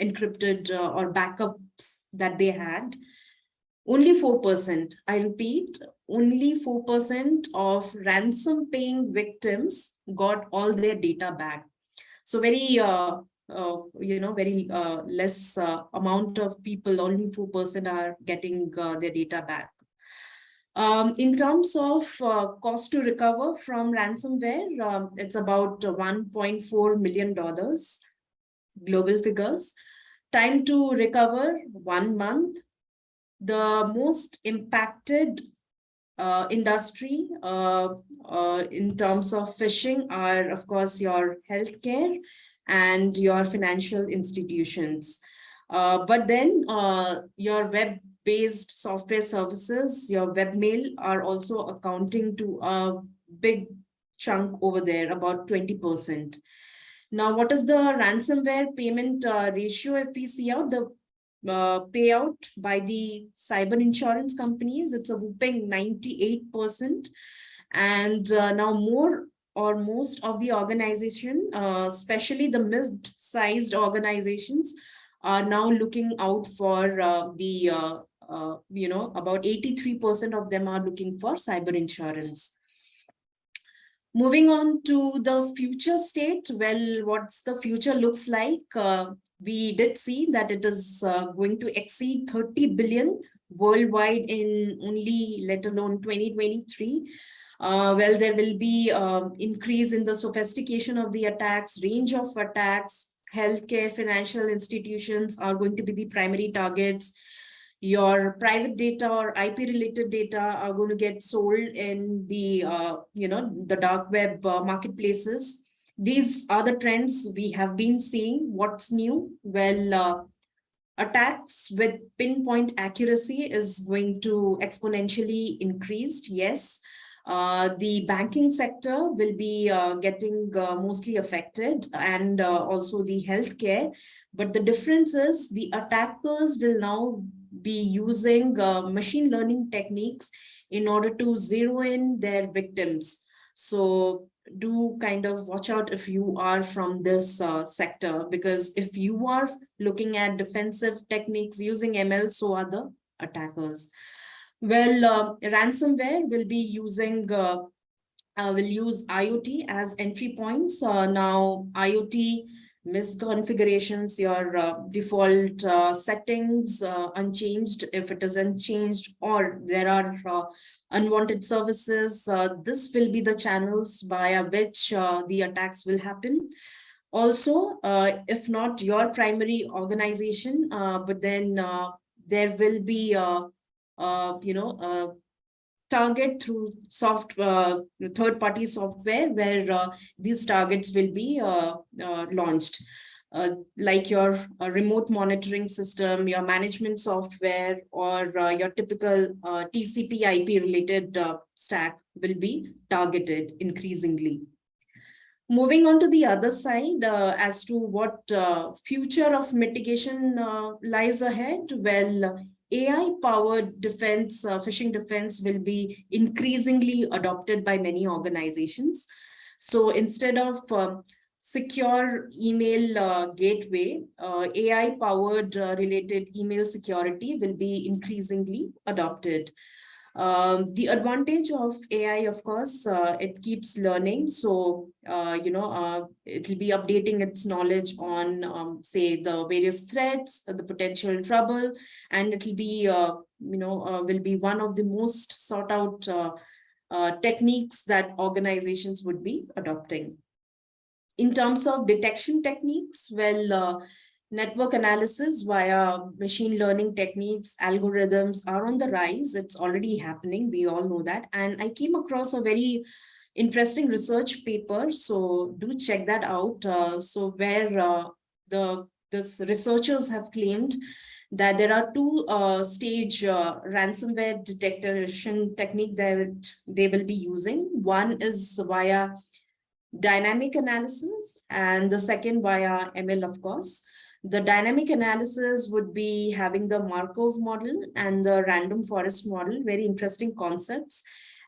S3: encrypted or backups that they had. Only 4%, I repeat, only 4% of ransom paying victims got all their data back. So very, very less amount of people, only 4% are getting their data back. In terms of cost to recover from ransomware, it's about $1.4 million, global figures. Time to recover, 1 month. The most impacted industry in terms of phishing are, of course, your healthcare and your financial institutions. But then your web-based software services, your webmail are also accounting to a big chunk over there, about 20%. Now, what is the ransomware payment ratio if we see out? The payout by the cyber insurance companies, it's a whopping 98%. And now more or most of the organization, especially the mid-sized organizations, are now looking out for about 83% of them are looking for cyber insurance. Moving on to the future state, well, what's the future looks like? We did see that it is going to exceed 30 billion worldwide in only, let alone 2023. Well, there will be increase in the sophistication of the attacks, range of attacks. Healthcare, financial institutions are going to be the primary targets. Your private data or IP related data are going to get sold in the, the dark web marketplaces. These are the trends we have been seeing. What's new? Well, attacks with pinpoint accuracy is going to exponentially increase. Yes. The banking sector will be getting mostly affected, and also the healthcare. But the difference is the attackers will now be using machine learning techniques in order to zero in their victims. So do kind of watch out if you are from this sector, because if you are looking at defensive techniques using ML, so are the attackers. Well, ransomware will be using, will use IoT as entry points. Now, IoT misconfigurations, your default settings unchanged. If it is unchanged or there are unwanted services, this will be the channels via which the attacks will happen. Also, if not your primary organization, but then there will be target through third-party software where these targets will be launched, like your remote monitoring system, your management software, or your typical TCP IP related stack will be targeted increasingly. Moving on to the other side, as to what future of mitigation lies ahead, well, AI-powered defense, phishing defense will be increasingly adopted by many organizations. So instead of secure email gateway, AI-powered related email security will be increasingly adopted. The advantage of AI, of course, it keeps learning. So, it will be updating its knowledge on, say, the various threats, the potential trouble, and it will be, will be one of the most sought out techniques that organizations would be adopting. In terms of detection techniques, well, network analysis via machine learning techniques, algorithms are on the rise. It's already happening. We all know that. And I came across a very interesting research paper. So do check that out. So where this researchers have claimed that there are two-stage ransomware detection technique that they will be using. One is via dynamic analysis, and the second via ML, of course. The dynamic analysis would be having the Markov model and the random forest model, very interesting concepts.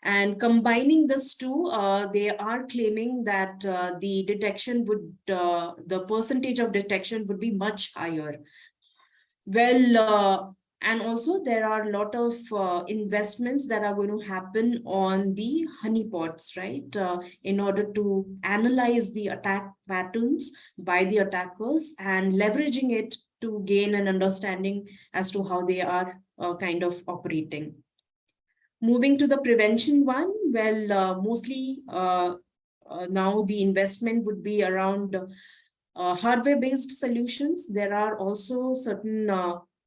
S3: And combining this two, they are claiming that the detection would, the percentage of detection would be much higher. Well, and also there are a lot of investments that are going to happen on the honeypots, right? In order to analyze the attack patterns by the attackers and leveraging it to gain an understanding as to how they are kind of operating. Moving to the prevention one, well, mostly now the investment would be around hardware-based solutions. There are also certain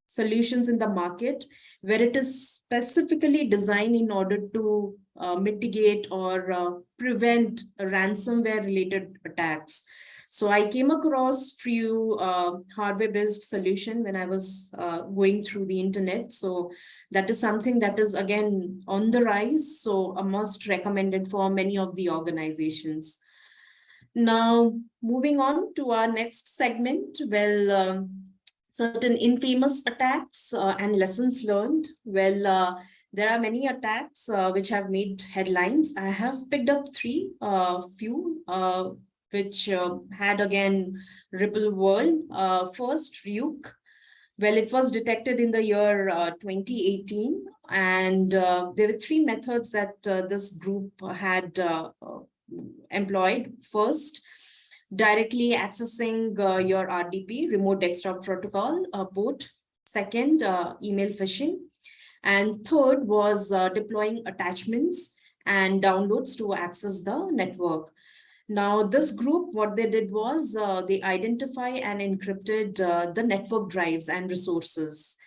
S3: solutions in the market where it is specifically designed in order to mitigate or prevent ransomware-related attacks. So I came across few hardware-based solution when I was going through the internet. So that is something that is again on the rise. So a must recommended for many of the organizations. Now, moving on to our next segment, well, certain infamous attacks and lessons learned. Well, there are many attacks which have made headlines. I have picked up few which had again ripple world. First, Ryuk. Well, it was detected in the year 2018, and there were three methods that this group had employed. First, directly accessing your RDP, remote desktop protocol port. Second, email phishing. And third was deploying attachments and downloads to access the network. Now, this group, what they did was they identify and encrypted the network drives and resources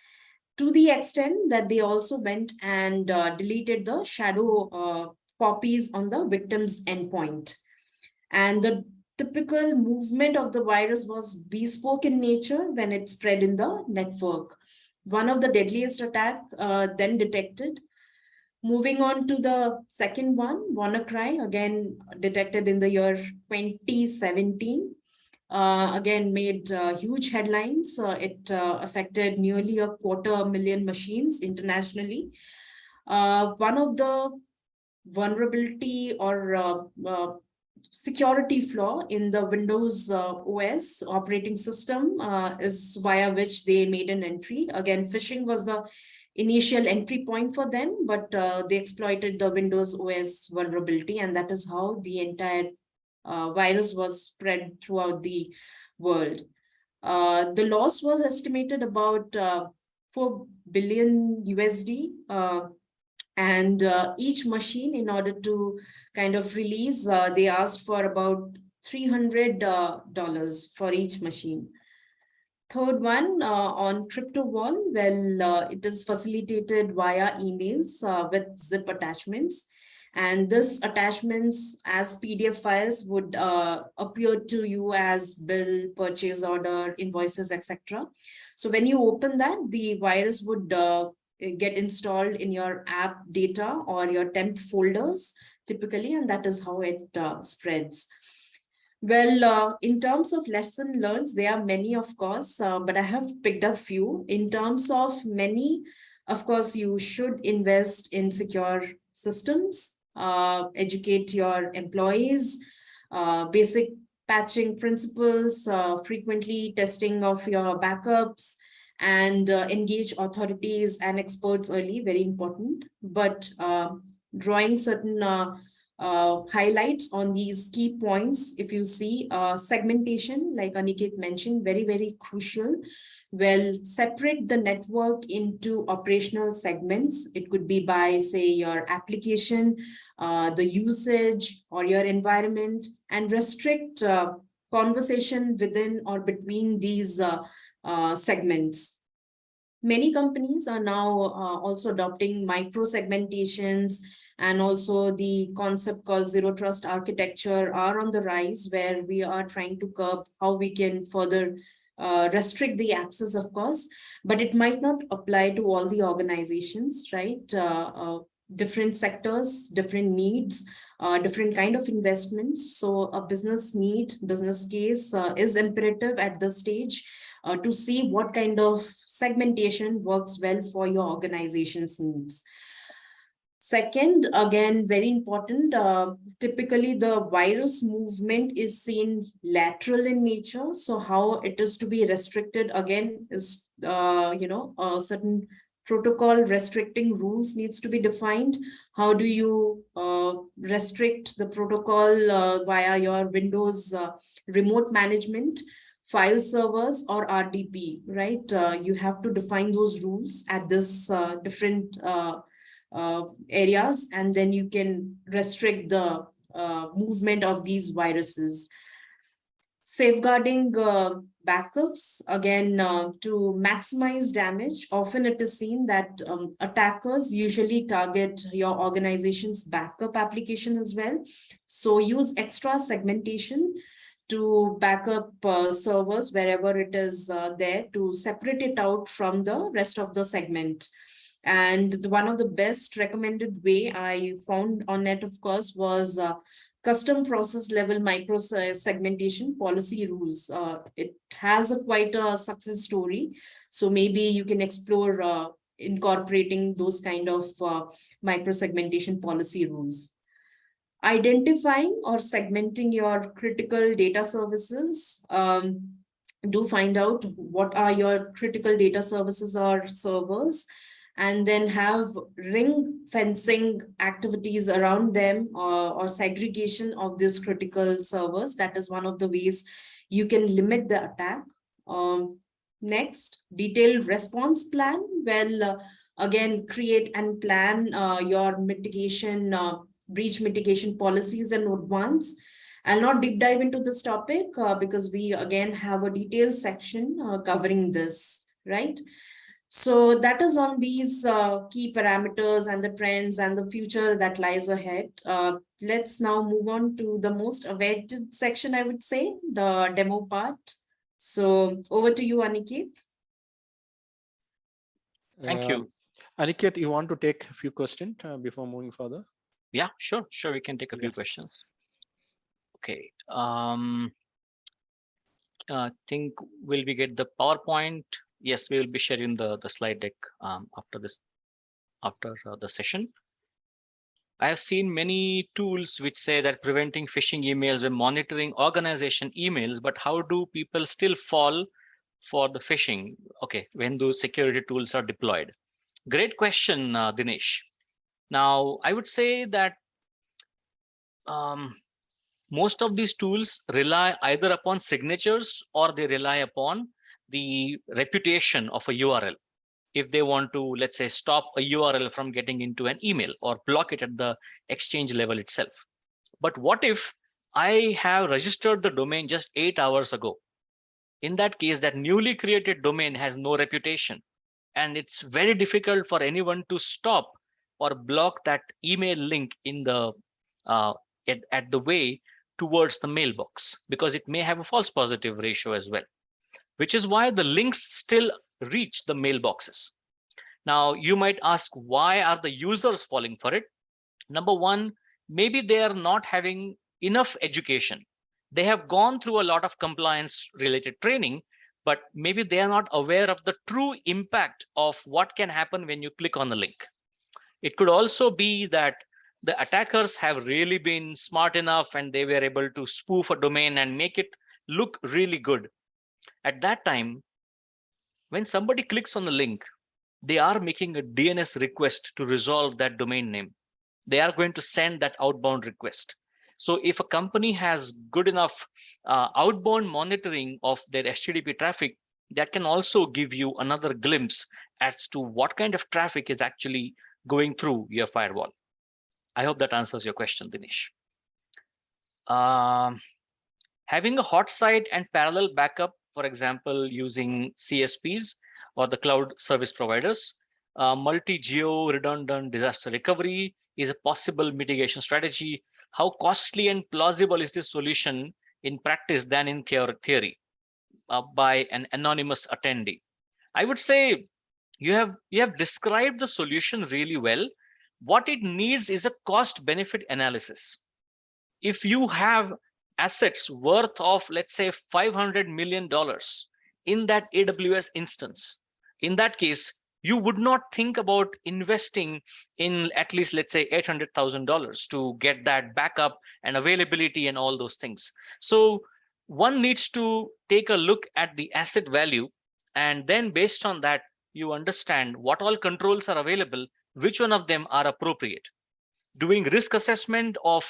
S3: to the extent that they also went and deleted the shadow copies on the victim's endpoint. And the typical movement of the virus was bespoke in nature when it spread in the network. One of the deadliest attack then detected. Moving on to the second one, WannaCry, again detected in the year 2017. Again, made huge headlines. It affected nearly 250,000 machines internationally. One of the vulnerability or security flaw in the Windows OS operating system is via which they made an entry. Again, phishing was the initial entry point for them, but they exploited the Windows OS vulnerability, and that is how the entire virus was spread throughout the world. The loss was estimated about 4 billion USD, and each machine, in order to kind of release, they asked for about $300 for each machine. Third one, on crypto wall, well, it is facilitated via emails with zip attachments. And this attachments as PDF files would appear to you as bill, purchase order, invoices, etc. So when you open that, the virus would get installed in your app data or your temp folders typically, and that is how it spreads. Well, in terms of lesson learned, there are many, of course, but I have picked up few. In terms of many, of course, you should invest in secure systems, educate your employees, basic patching principles, frequently testing of your backups, and engage authorities and experts early, very important. But drawing certain highlights on these key points, if you see segmentation, like Aniket mentioned, very, very crucial. Well, separate the network into operational segments. It could be by, say, your application, the usage, or your environment, and restrict conversation within or between these segments. Many companies are now also adopting micro segmentations, and also the concept called zero trust architecture are on the rise, where we are trying to curb how we can further restrict the access, of course, but it might not apply to all the organizations, right? Different sectors, different needs, different kind of investments. So a business need, business case is imperative at this stage to see what kind of segmentation works well for your organization's needs. Second, again, very important, typically the virus movement is seen lateral in nature. So how it is to be restricted again is, a certain protocol restricting rules needs to be defined. How do you restrict the protocol via your Windows remote management, file servers or RDP, right? You have to define those rules at this different areas, and then you can restrict the movement of these viruses. Safeguarding backups, again, to maximize damage. Often it is seen that attackers usually target your organization's backup application as well. So use extra segmentation to backup servers wherever it is there, to separate it out from the rest of the segment. And one of the best recommended way I found on net, of course, was custom process level micro segmentation policy rules. It has quite a success story. So maybe you can explore incorporating those kind of micro segmentation policy rules. Identifying or segmenting your critical data services. Do find out what are your critical data services or servers, and then have ring fencing activities around them, or segregation of these critical servers. That is one of the ways you can limit the attack. Next, detailed response plan. Well, again, create and plan your mitigation, breach mitigation policies in advance. I'll not deep dive into this topic because we again have a detailed section covering this, right? So that is on these key parameters and the trends and the future that lies ahead. Let's now move on to the most awaited section, I would say, the demo part. So over to you, Aniket.
S2: Thank you.
S1: Aniket, you want to take a few questions before moving further?
S2: Yeah, sure. We can take a few questions. Okay. I think will we get the PowerPoint? Yes, we will be sharing the slide deck after the session. I have seen many tools which say that preventing phishing emails when monitoring organization emails, but how do people still fall for the phishing? Okay, when those security tools are deployed. Great question, Dinesh. Now, I would say that most of these tools rely either upon signatures or they rely upon the reputation of a URL. If they want to, let's say, stop a URL from getting into an email or block it at the exchange level itself. But what if I have registered the domain just 8 hours ago? In that case, that newly created domain has no reputation, and it's very difficult for anyone to stop or block that email link in the at the way towards the mailbox, because it may have a false positive ratio as well, which is why the links still reach the mailboxes. Now, you might ask, why are the users falling for it? Number one, maybe they are not having enough education. They have gone through a lot of compliance related training, but maybe they are not aware of the true impact of what can happen when you click on the link. It could also be that the attackers have really been smart enough and they were able to spoof a domain and make it look really good. At that time, when somebody clicks on the link, they are making a DNS request to resolve that domain name. They are going to send that outbound request. So if a company has good enough outbound monitoring of their HTTP traffic, that can also give you another glimpse as to what kind of traffic is actually going through your firewall. I hope that answers your question, Dinesh. Having a hot site and parallel backup, for example, using CSPs or the cloud service providers, multi-geo redundant disaster recovery is a possible mitigation strategy. How costly and plausible is this solution in practice than in theory by an anonymous attendee? I would say you have described the solution really well. What it needs is a cost benefit analysis. If you have assets worth of, let's say, $500 million in that AWS instance, in that case, you would not think about investing in at least, let's say, $800,000 to get that backup and availability and all those things. So one needs to take a look at the asset value, and then based on that, you understand what all controls are available, which one of them are appropriate. Doing risk assessment of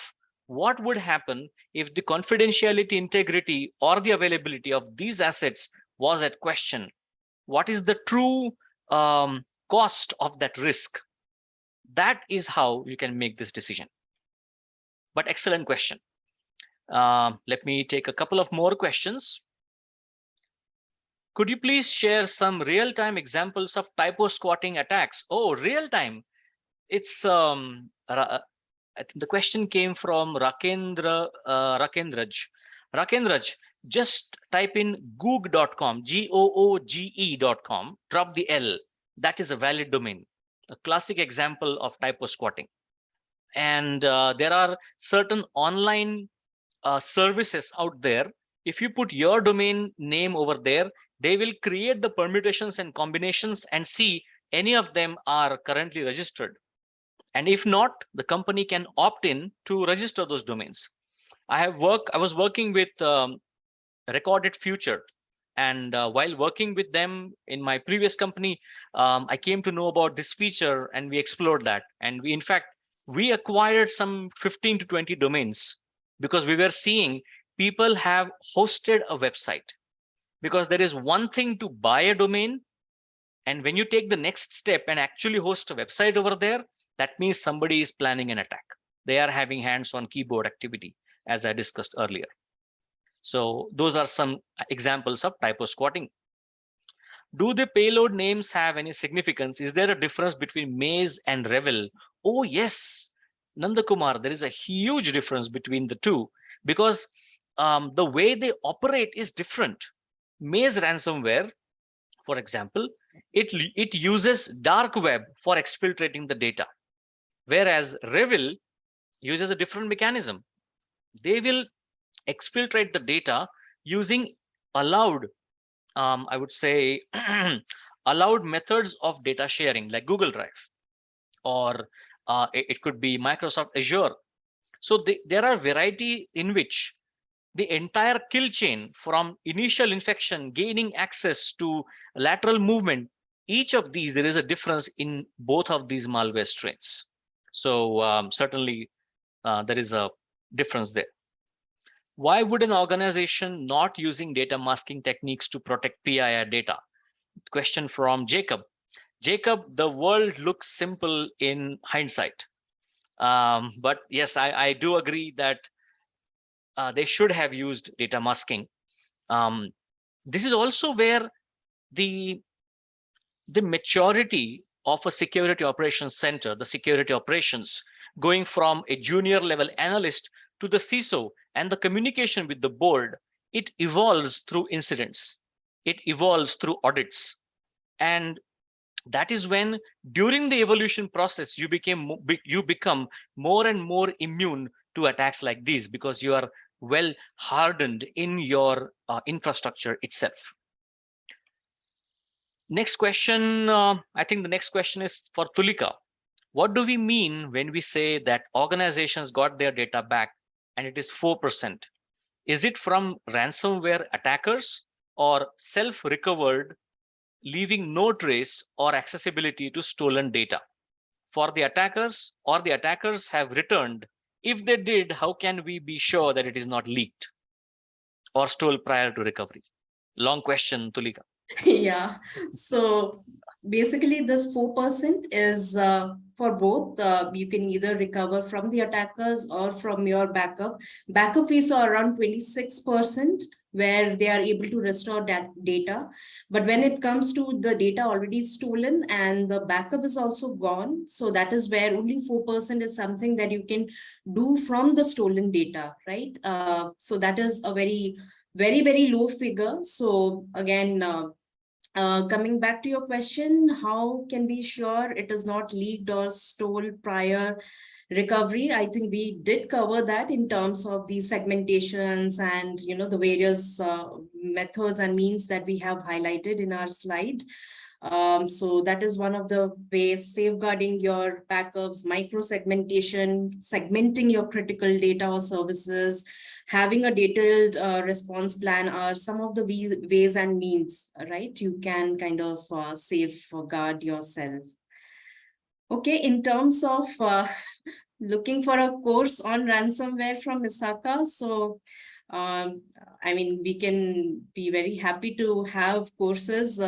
S2: what would happen if the confidentiality, integrity, or the availability of these assets was at question. What is the true cost of that risk? That is how you can make this decision. But excellent question. Let me take a couple of more questions. Could you please share some real-time examples of typo squatting attacks? Oh, real-time. It's I think the question came from Rakendraj. Rakendraj, just type in goog.com, googe.com, drop the L. That is a valid domain, a classic example of typo squatting. And there are certain online services out there. If you put your domain name over there, they will create the permutations and combinations and see any of them are currently registered. And if not, the company can opt in to register those domains. I was working with Recorded Future, and while working with them in my previous company, I came to know about this feature, and we explored that. And we, in fact, we acquired some 15 to 20 domains because we were seeing people have hosted a website. Because there is one thing to buy a domain, and when you take the next step and actually host a website over there, that means somebody is planning an attack. They are having hands-on keyboard activity, as I discussed earlier. So those are some examples of typo squatting. Do the payload names have any significance? Is there a difference between Maze and Revel? Oh, yes, Nandakumar, there is a huge difference between the two because the way they operate is different. Maze ransomware, for example, it uses dark web for exfiltrating the data, whereas Revel uses a different mechanism. They will exfiltrate the data using allowed, I would say, allowed methods of data sharing like Google Drive, or it could be Microsoft Azure. So there are variety in which the entire kill chain from initial infection, gaining access to lateral movement, each of these, there is a difference in both of these malware strains. So certainly there is a difference there. Why would an organization not using data masking techniques to protect PII data? Question from Jacob. Jacob, the world looks simple in hindsight. But yes, I do agree that they should have used data masking. This is also where the maturity of a security operations center, the security operations, going from a junior level analyst to the CISO and the communication with the board, it evolves through incidents. It evolves through audits. And that is when, during the evolution process, you become more and more immune to attacks like these because you are well hardened in your infrastructure itself. Next question, I think the next question is for Tulika. What do we mean when we say that organizations got their data back and it is 4%? Is it from ransomware attackers or self-recovered, leaving no trace or accessibility to stolen data? For the attackers, or the attackers have returned? If they did, how can we be sure that it is not leaked or stole prior to recovery? Long question, Tulika.
S3: Yeah, so basically this 4% is for both. You can either recover from the attackers or from your backup. Backup we saw around 26% where they are able to restore that data. But when it comes to the data already stolen and the backup is also gone, so that is where only 4% is something that you can do from the stolen data, right? So that is a very, very low figure. So again, coming back to your question, how can we be sure it is not leaked or stole prior recovery? I think we did cover that in terms of the segmentations and the various methods and means that we have highlighted in our slide. So that is one of the ways: safeguarding your backups, micro-segmentation, segmenting your critical data or services, having a detailed response plan are some of the ways and means, right? You can kind of safeguard yourself. Okay, in terms of looking for a course on ransomware from Misaka, so I mean, we can be very happy to have courses.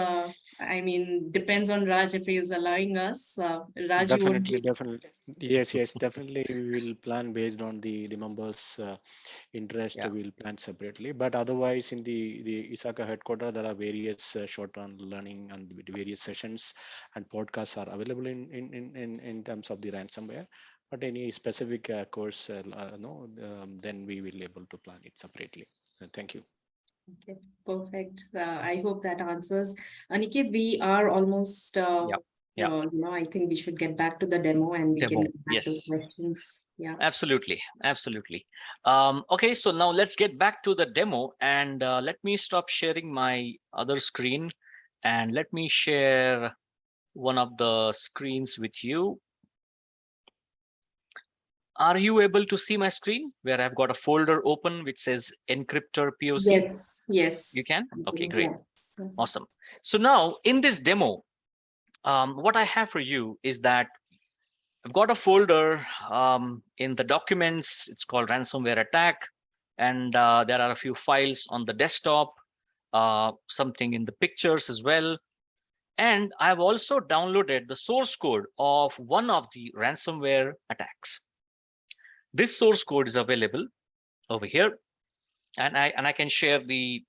S3: I mean, depends on Raj if he is allowing us. Raj, you would.
S1: Definitely. Yes, definitely. We will plan based on the members' interest.
S2: Yeah.
S1: We'll plan separately. But otherwise, in the Isaka headquarters, there are various short-term learning and various sessions and podcasts are available in terms of the ransomware. But any specific course, no, then we will able to plan it separately. Thank you.
S3: Okay, perfect. I hope that answers. Aniket, we are almost,
S2: Yeah.
S3: I think we should get back to the demo and we can
S2: Demo.
S3: get back to
S2: Yes.
S3: questions. Yeah.
S2: Absolutely. Okay, so now let's get back to the demo, and let me stop sharing my other screen and let me share one of the screens with you. Are you able to see my screen where I've got a folder open which says Encryptor POC?
S3: Yes.
S2: You can? Okay, great.
S3: Yes.
S2: Awesome. So now in this demo, what I have for you is that I've got a folder in the documents. It's called Ransomware Attack. And there are a few files on the desktop, something in the pictures as well. And I've also downloaded the source code of one of the ransomware attacks. This source code is available over here. And I can share the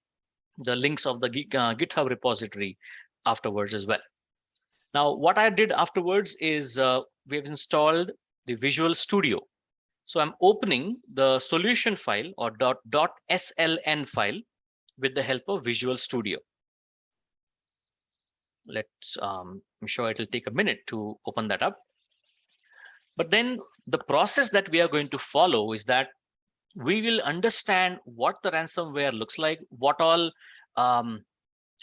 S2: links of the GitHub repository afterwards as well. Now, what I did afterwards is we have installed the Visual Studio. So I'm opening the solution file or .sln file with the help of Visual Studio. Let's, I'm sure it'll take a minute to open that up. But then the process that we are going to follow is that we will understand what the ransomware looks like, what all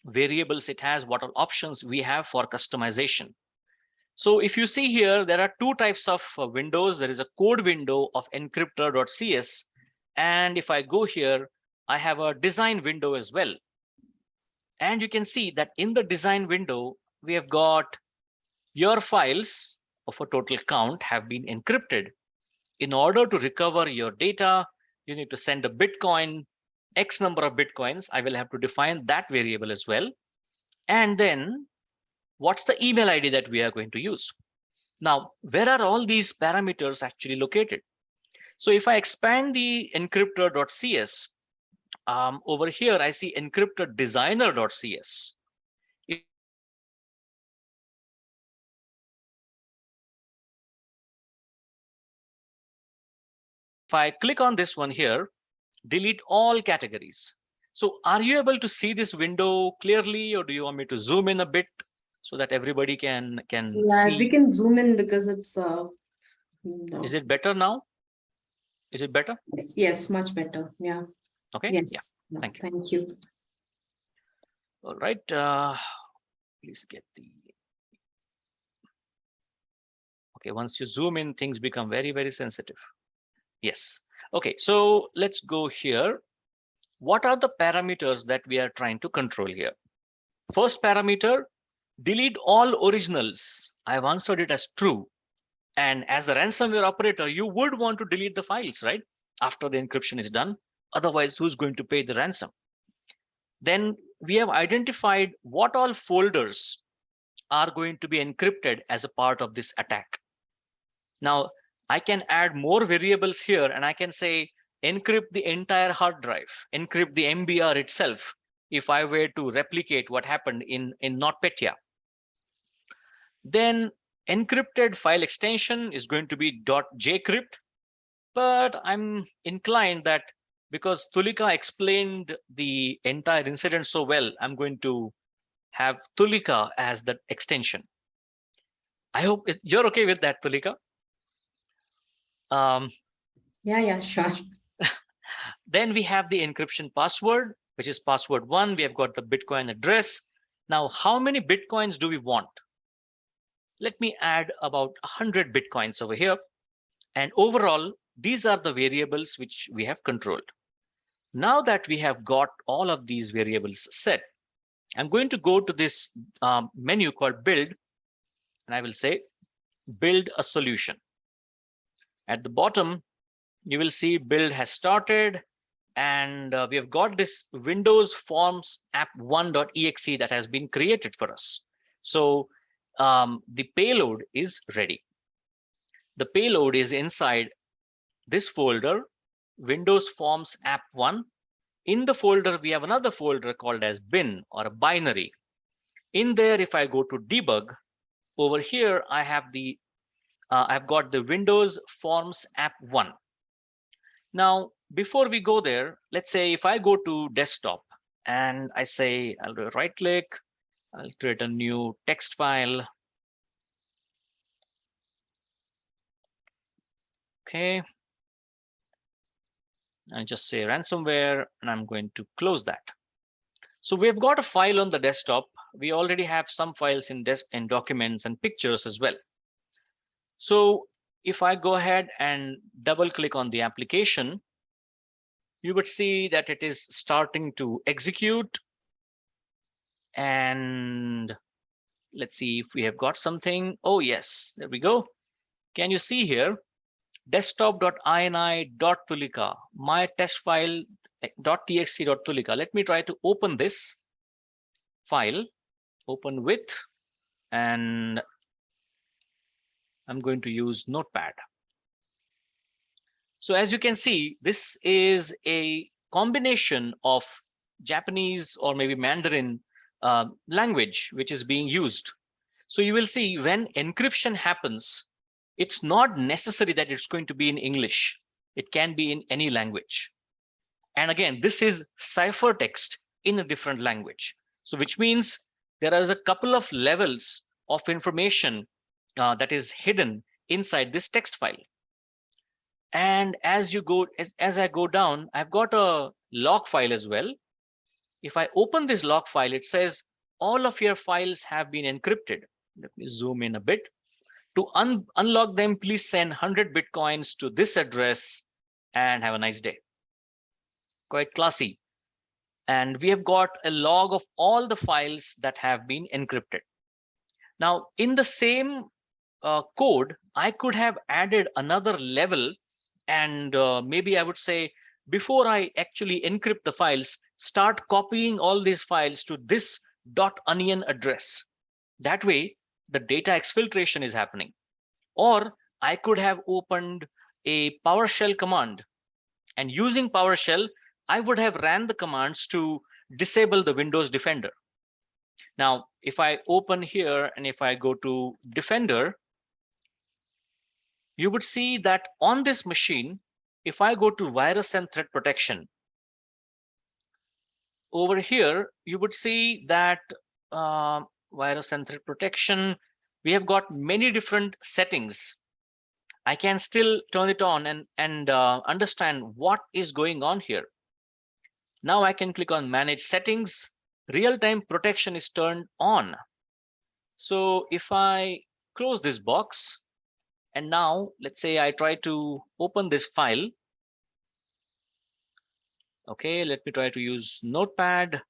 S2: variables it has, what all options we have for customization. So if you see here, there are two types of windows. There is a code window of encryptor.cs. And if I go here, I have a design window as well. And you can see that in the design window, we have got your files of a total count have been encrypted. In order to recover your data, you need to send a Bitcoin, X number of Bitcoins. I will have to define that variable as well. And then what's the email ID that we are going to use? Now, where are all these parameters actually located? So if I expand the encryptor.cs, over here, I see encryptor designer.cs. If I click on this one here, delete all categories. So are you able to see this window clearly, or do you want me to zoom in a bit so that everybody can see?
S3: We can zoom in because it's no.
S2: Is it better now? Is it better?
S3: Yes, much better. Yeah.
S2: Okay.
S3: Yes.
S2: Yeah. Thank you.
S3: Thank you.
S2: All right. Please get the. Okay. Once you zoom in, things become very, very sensitive. Yes. Okay. So let's go here. What are the parameters that we are trying to control here? First parameter, delete all originals. I've answered it as true. And as a ransomware operator, you would want to delete the files, right? After the encryption is done. Otherwise, who's going to pay the ransom? Then we have identified what all folders are going to be encrypted as a part of this attack. Now, I can add more variables here and I can say, encrypt the entire hard drive, encrypt the MBR itself, if I were to replicate what happened in NotPetya. Then encrypted file extension is going to be .jcrypt, but I'm inclined that because Tulika explained the entire incident so well, I'm going to have Tulika as the extension. I hope you're okay with that, Tulika.
S3: Yeah, sure.
S2: Then we have the encryption password, which is password 1. We have got the Bitcoin address. Now, how many Bitcoins do we want? Let me add about 100 Bitcoins over here. And overall, these are the variables which we have controlled. Now that we have got all of these variables set, I'm going to go to this menu called build, and I will say build a solution. At the bottom, you will see build has started, and we have got this Windows Forms app1.exe that has been created for us. So the payload is ready. The payload is inside this folder, Windows Forms app1. In the folder, we have another folder called as bin or a binary. In there, if I go to debug, over here, I have I've got the Windows Forms app1. Now, before we go there, let's say if I go to desktop and I say I'll do a right click, I'll create a new text file. Okay. I just say ransomware, and I'm going to close that. So we've got a file on the desktop. We already have some files in documents and pictures as well. So if I go ahead and double click on the application, you would see that it is starting to execute. And let's see if we have got something. Oh, yes, there we go. Can you see here? Desktop.ini.tulika, my test file .txt.tulika. Let me try to open this file, open with, and I'm going to use Notepad. So as you can see, this is a combination of Japanese or maybe Mandarin language which is being used. So you will see when encryption happens, it's not necessary that it's going to be in English. It can be in any language. And again, this is ciphertext in a different language. So which means there is a couple of levels of information that is hidden inside this text file. And as you go, as I go down, I've got a log file as well. If I open this log file, it says all of your files have been encrypted. Let me zoom in a bit. To unlock them, please send 100 Bitcoins to this address and have a nice day. Quite classy. And we have got a log of all the files that have been encrypted. Now, in the same code, I could have added another level, and maybe I would say, before I actually encrypt the files, start copying all these files to this .onion address. That way, the data exfiltration is happening. Or I could have opened a PowerShell command, and using PowerShell, I would have ran the commands to disable the Windows Defender. Now, if I open here and if I go to Defender, you would see that on this machine, if I go to virus and threat protection, over here, you would see that virus and threat protection, we have got many different settings. I can still turn it on and understand what is going on here. Now I can click on manage settings. Real-time protection is turned on. So if I close this box, and now let's say I try to open this file. Okay, let me try to use Notepad.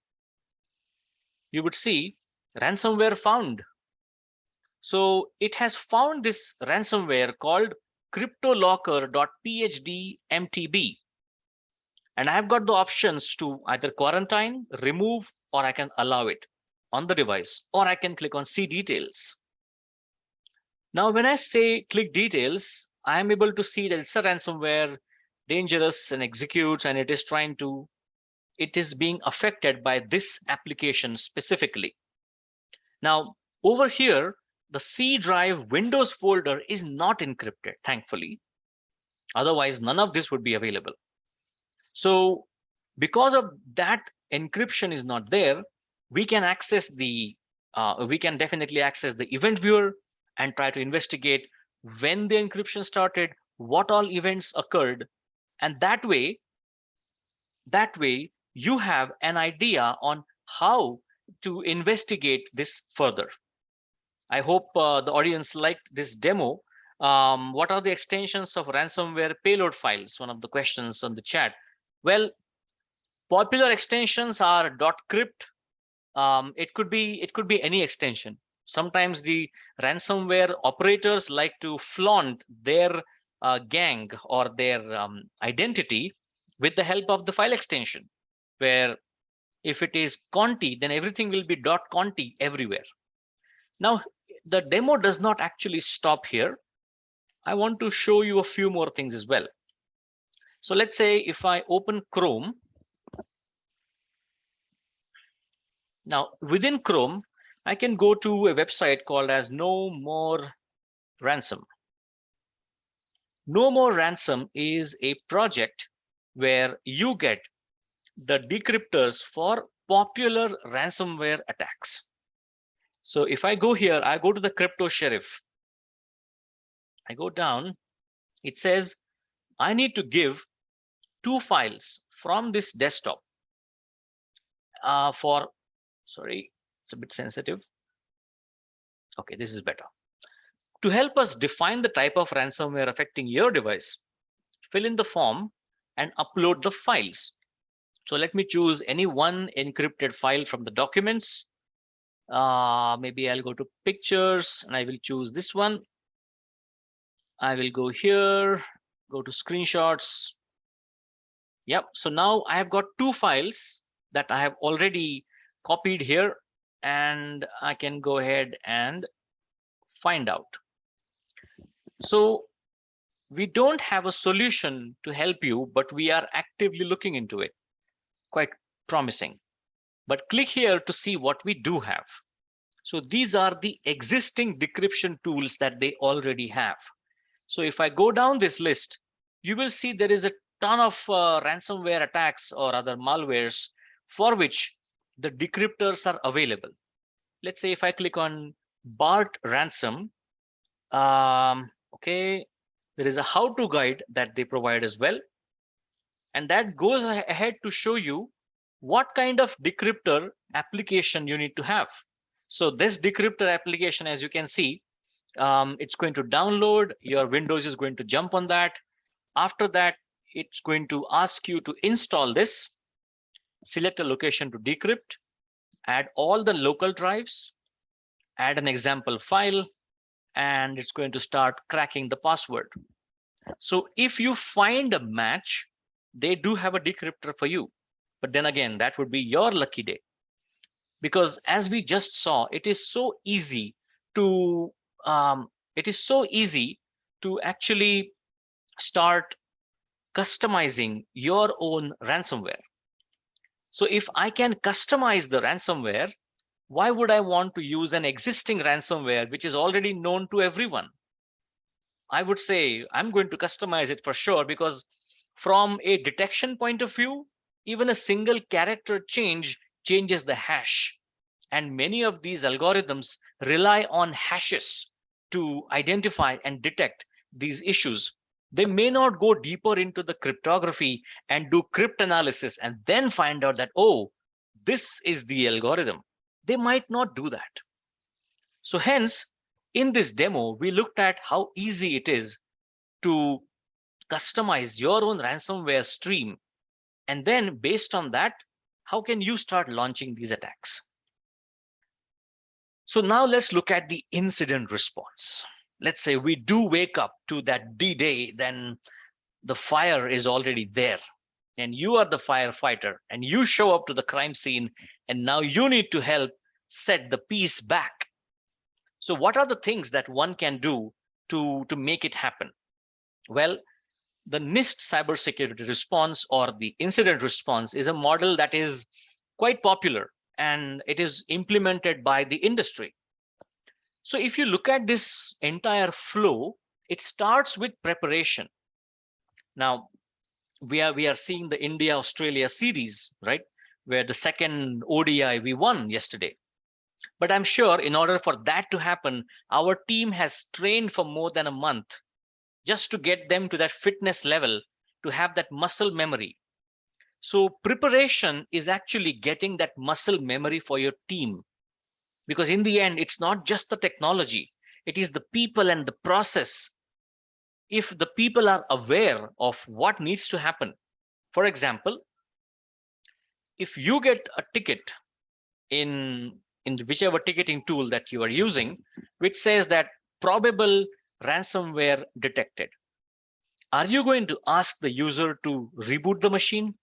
S2: You would see ransomware found. So it has found this ransomware called cryptolocker.phdmtb. And I've got the options to either quarantine, remove, or I can allow it on the device, or I can click on see details. Now, when I say click details, I'm able to see that it's a ransomware, dangerous and executes, and it is being affected by this application specifically. Now, over here, the C drive Windows folder is not encrypted, thankfully. Otherwise, none of this would be available. So because of that encryption is not there, we can access we can definitely access the event viewer and try to investigate when the encryption started, what all events occurred. And that way you have an idea on how to investigate this further. I hope the audience liked this demo. What are the extensions of ransomware payload files? One of the questions on the chat. Well, popular extensions are .crypt. It could be any extension. Sometimes the ransomware operators like to flaunt their gang or their identity with the help of the file extension, where if it is Conti, then everything will be .conti everywhere. Now, the demo does not actually stop here. I want to show you a few more things as well. So let's say if I open Chrome. Now, within Chrome, I can go to a website called as No More Ransom. No More Ransom is a project where you get the decryptors for popular ransomware attacks. So if I go here, I go to the crypto sheriff. I go down, it says I need to give 2 files from this desktop sorry, it's a bit sensitive. Okay, this is better. To help us define the type of ransomware affecting your device, fill in the form and upload the files. So let me choose any one encrypted file from the documents. Maybe I'll go to pictures and I will choose this one. I will go here, go to screenshots. Yep, so now I have got 2 files that I have already copied here, and I can go ahead and find out. So we don't have a solution to help you, but we are actively looking into it. Quite promising. But click here to see what we do have. So these are the existing decryption tools that they already have. So if I go down this list, you will see there is a ton of ransomware attacks or other malwares for which the decryptors are available. Let's say if I click on BART ransom, okay, there is a how-to guide that they provide as well. And that goes ahead to show you what kind of decryptor application you need to have. So this decryptor application, as you can see, it's going to download, your Windows is going to jump on that. After that, it's going to ask you to install this, select a location to decrypt, add all the local drives, add an example file, and it's going to start cracking the password. So if you find a match, they do have a decryptor for you. But then again, that would be your lucky day. Because as we just saw, it is so easy to actually start customizing your own ransomware. So if I can customize the ransomware, why would I want to use an existing ransomware which is already known to everyone? I would say I'm going to customize it for sure, because from a detection point of view, even a single character changes the hash. And many of these algorithms rely on hashes to identify and detect these issues. They may not go deeper into the cryptography and do crypt analysis and then find out that, oh, this is the algorithm. They might not do that. So hence, in this demo, we looked at how easy it is to customize your own ransomware stream. And then based on that, how can you start launching these attacks? So now let's look at the incident response. Let's say we do wake up to that D-Day, then the fire is already there and you are the firefighter and you show up to the crime scene and now you need to help set the peace back. So what are the things that one can do to make it happen? Well, the NIST cybersecurity response, or the incident response, is a model that is quite popular and it is implemented by the industry. So if you look at this entire flow, it starts with preparation. Now, we are seeing the India-Australia series, right? Where the second ODI we won yesterday. But I'm sure in order for that to happen, our team has trained for more than a month just to get them to that fitness level, to have that muscle memory. So preparation is actually getting that muscle memory for your team, because in the end, it's not just the technology, it is the people and the process. If the people are aware of what needs to happen, for example, if you get a ticket in whichever ticketing tool that you are using, which says that probable ransomware detected, are you going to ask the user to reboot the machine?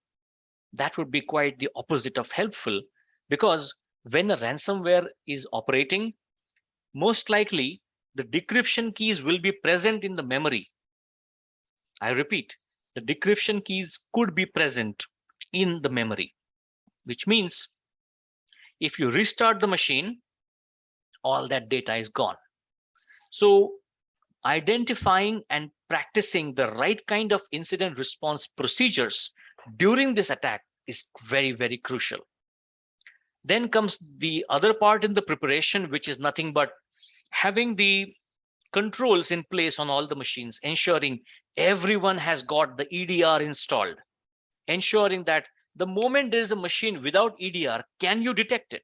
S2: That would be quite the opposite of helpful, because when a ransomware is operating, most likely the decryption keys will be present in the memory. I repeat, the decryption keys could be present in the memory, which means if you restart the machine, all that data is gone. So identifying and practicing the right kind of incident response procedures during this attack is very, very crucial. Then comes the other part in the preparation, which is nothing but having the controls in place on all the machines, ensuring everyone has got the EDR installed, ensuring that the moment there is a machine without EDR, can you detect it?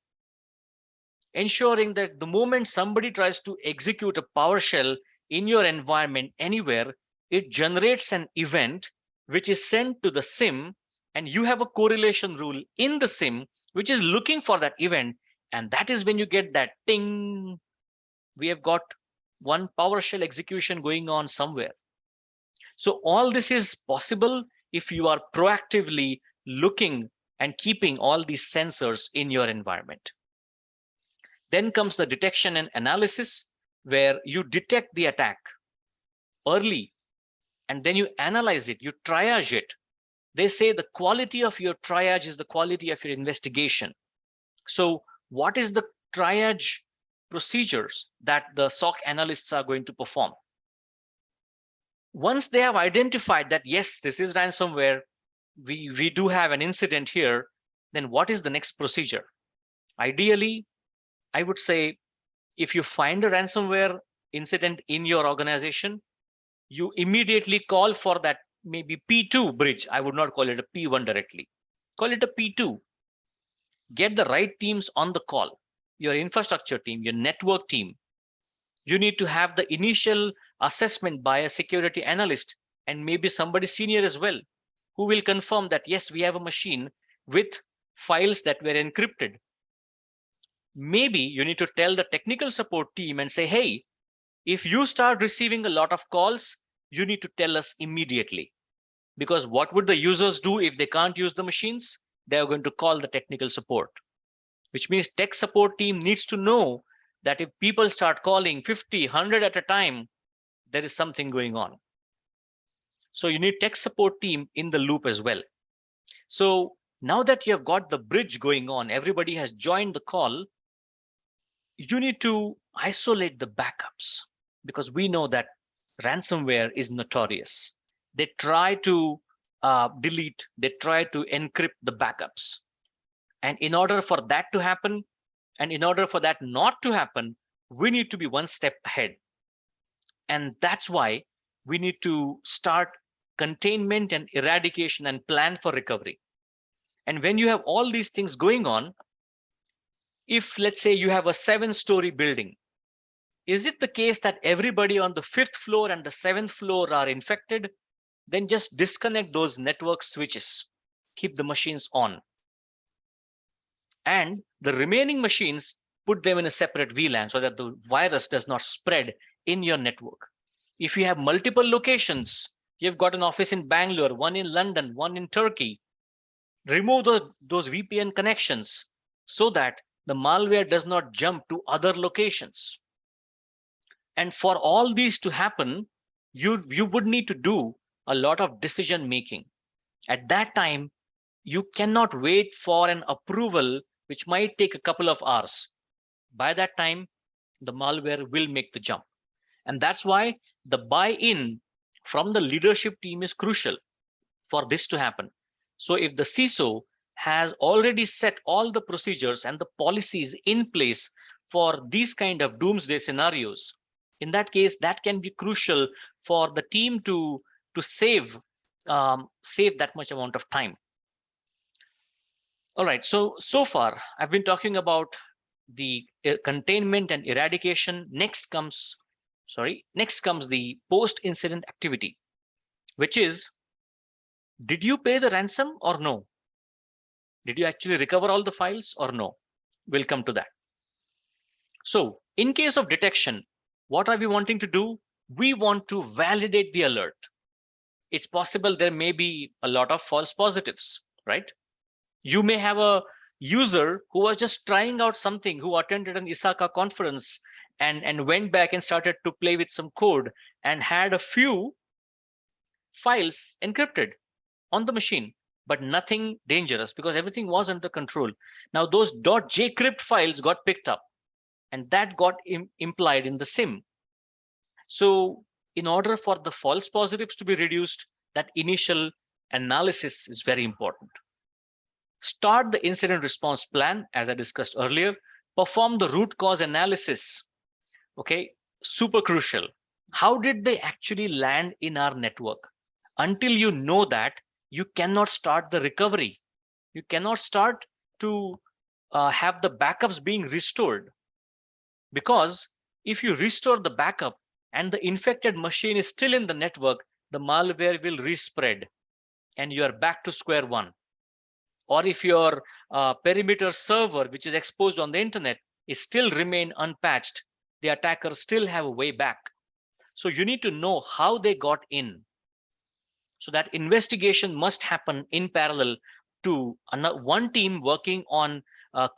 S2: Ensuring that the moment somebody tries to execute a PowerShell in your environment anywhere, it generates an event which is sent to the SIM, and you have a correlation rule in the SIM which is looking for that event, and that is when you get that ting, we have got one PowerShell execution going on somewhere. So all this is possible if you are proactively looking and keeping all these sensors in your environment. Then comes the detection and analysis, where you detect the attack early and then you analyze it, you triage it. They say the quality of your triage is the quality of your investigation. So what is the triage procedures that the SOC analysts are going to perform? Once they have identified that, yes, this is ransomware, we do have an incident here, then what is the next procedure? Ideally, I would say, if you find a ransomware incident in your organization, you immediately call for that maybe P2 bridge. I would not call it a P1 directly. Call it a P2. Get the right teams on the call. Your infrastructure team, your network team. You need to have the initial assessment by a security analyst and maybe somebody senior as well, who will confirm that, yes, we have a machine with files that were encrypted. Maybe you need to tell the technical support team and say, hey, if you start receiving a lot of calls, you need to tell us immediately. Because what would the users do if they can't use the machines? They're going to call the technical support, which means tech support team needs to know that if people start calling 50, 100 at a time, there is something going on. So you need tech support team in the loop as well. So now that you have got the bridge going on, everybody has joined the call, you need to isolate the backups, because we know that ransomware is notorious. They try to delete, they try to encrypt the backups. And in order for that to happen, and in order for that not to happen, we need to be one step ahead. And that's why we need to start containment and eradication and plan for recovery. And when you have all these things going on, if let's say you have a 7-story building, is it the case that everybody on the 5th floor and the 7th floor are infected? Then just disconnect those network switches, keep the machines on. And the remaining machines, put them in a separate VLAN so that the virus does not spread in your network. If you have multiple locations, you've got an office in Bangalore, one in London, one in Turkey, remove those VPN connections so that the malware does not jump to other locations. And for all these to happen, you would need to do a lot of decision making. At that time, you cannot wait for an approval, which might take a couple of hours. By that time, the malware will make the jump. And that's why the buy-in from the leadership team is crucial for this to happen. So if the CISO has already set all the procedures and the policies in place for these kind of doomsday scenarios, in that case, that can be crucial for the team to save that much amount of time. All right, so far I've been talking about the containment and eradication. Next comes the post-incident activity, which is, did you pay the ransom or no? Did you actually recover all the files or no? We'll come to that. So in case of detection, what are we wanting to do? We want to validate the alert. It's possible there may be a lot of false positives, right? You may have a user who was just trying out something, who attended an ISACA conference and went back and started to play with some code and had a few files encrypted on the machine, but nothing dangerous because everything was under control. Now those .jcrypt files got picked up and that got implied in the SIM. So in order for the false positives to be reduced, that initial analysis is very important. Start the incident response plan, as I discussed earlier. Perform the root cause analysis. Okay, super crucial. How did they actually land in our network? Until you know that, you cannot start the recovery. You cannot start to have the backups being restored. Because if you restore the backup and the infected machine is still in the network, the malware will respread and you are back to square one. Or if your perimeter server, which is exposed on the internet, is still remain unpatched, the attackers still have a way back. So you need to know how they got in. So that investigation must happen in parallel to one team working on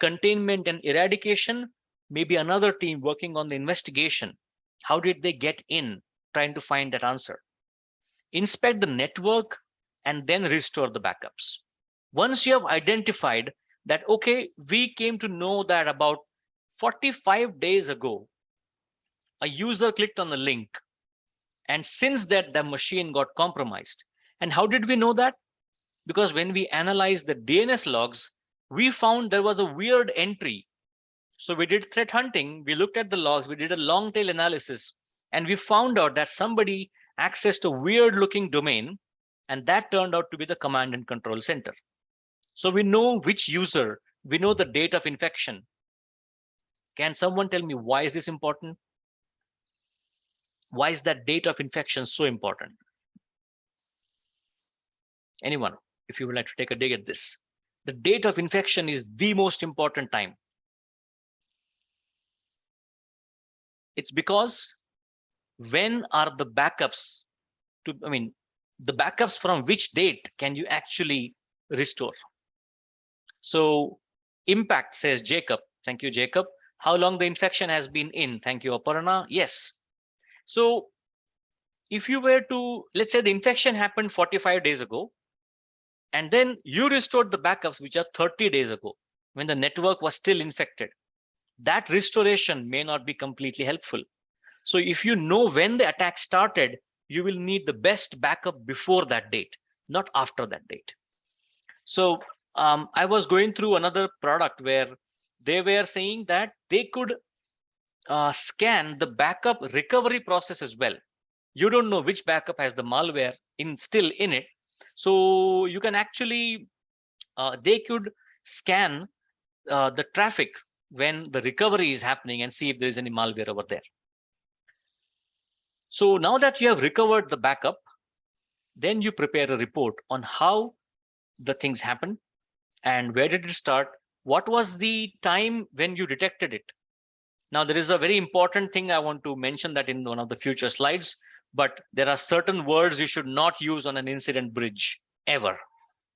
S2: containment and eradication, maybe another team working on the investigation. How did they get in, trying to find that answer? Inspect the network and then restore the backups. Once you have identified that, okay, we came to know that about 45 days ago, a user clicked on the link, and since that, the machine got compromised. And how did we know that? Because when we analyzed the DNS logs, we found there was a weird entry. So we did threat hunting, we looked at the logs, we did a long tail analysis, and we found out that somebody accessed a weird looking domain, and that turned out to be the command and control center. So we know which user, we know the date of infection. Can someone tell me why is this important? Why is that date of infection so important? Anyone, if you would like to take a dig at this. The date of infection is the most important time. It's because when are the backups the backups from which date can you actually restore? So impact, says Jacob. Thank you, Jacob. How long the infection has been in? Thank you, Aparna. Yes. So if you were to, let's say the infection happened 45 days ago, and then you restored the backups which are 30 days ago, when the network was still infected, that restoration may not be completely helpful. So if you know when the attack started, you will need the best backup before that date, not after that date. So I was going through another product where they were saying that they could scan the backup recovery process as well. You don't know which backup has the malware still in it. So you can actually, they could scan the traffic when the recovery is happening and see if there is any malware over there. So now that you have recovered the backup, then you prepare a report on how the things happen and where did it start? What was the time when you detected it? Now, there is a very important thing I want to mention that in one of the future slides, but there are certain words you should not use on an incident bridge ever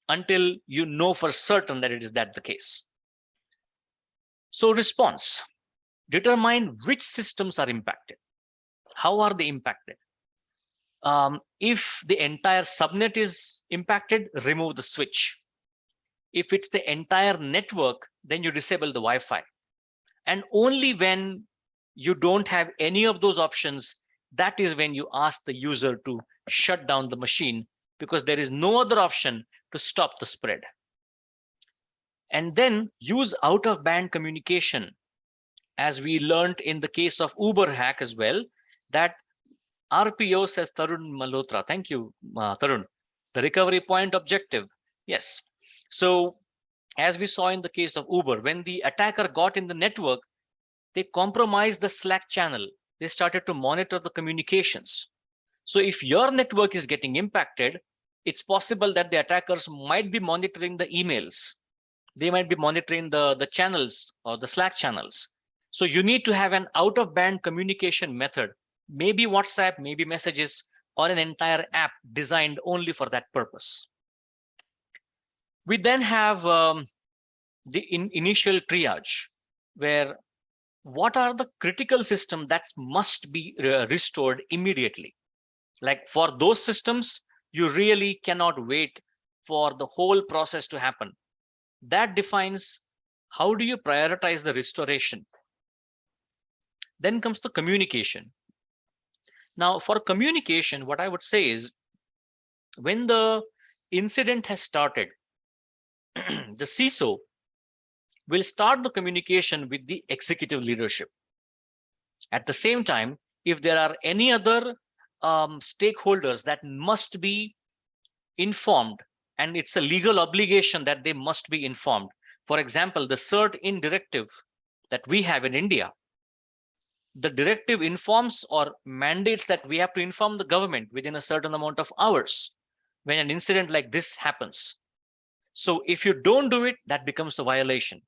S2: until you know for certain that it is that the case. So response, determine which systems are impacted. How are they impacted? If the entire subnet is impacted, remove the switch. If it's the entire network, then you disable the Wi-Fi. And only when you don't have any of those options, that is when you ask the user to shut down the machine, because there is no other option to stop the spread. And then use out-of-band communication. As we learned in the case of Uber hack as well, that RPO, says Tarun Malhotra. Thank you, Tarun. The recovery point objective. Yes. So As we saw in the case of Uber, when the attacker got in the network, they compromised the Slack channel. They started to monitor the communications. So if your network is getting impacted, it's possible that the attackers might be monitoring the emails. They might be monitoring the channels or the Slack channels. So you need to have an out-of-band communication method, maybe WhatsApp, maybe messages, or an entire app designed only for that purpose. We then have the initial triage, where what are the critical systems that must be restored immediately? Like for those systems, you really cannot wait for the whole process to happen. That defines how do you prioritize the restoration. Then comes the communication. Now, for communication, what I would say is when the incident has started, the CISO will start the communication with the executive leadership. At the same time, if there are any other stakeholders that must be informed, and it's a legal obligation that they must be informed. For example, the CERT-in directive that we have in India, the directive informs or mandates that we have to inform the government within a certain amount of hours when an incident like this happens. So if you don't do it, that becomes a violation,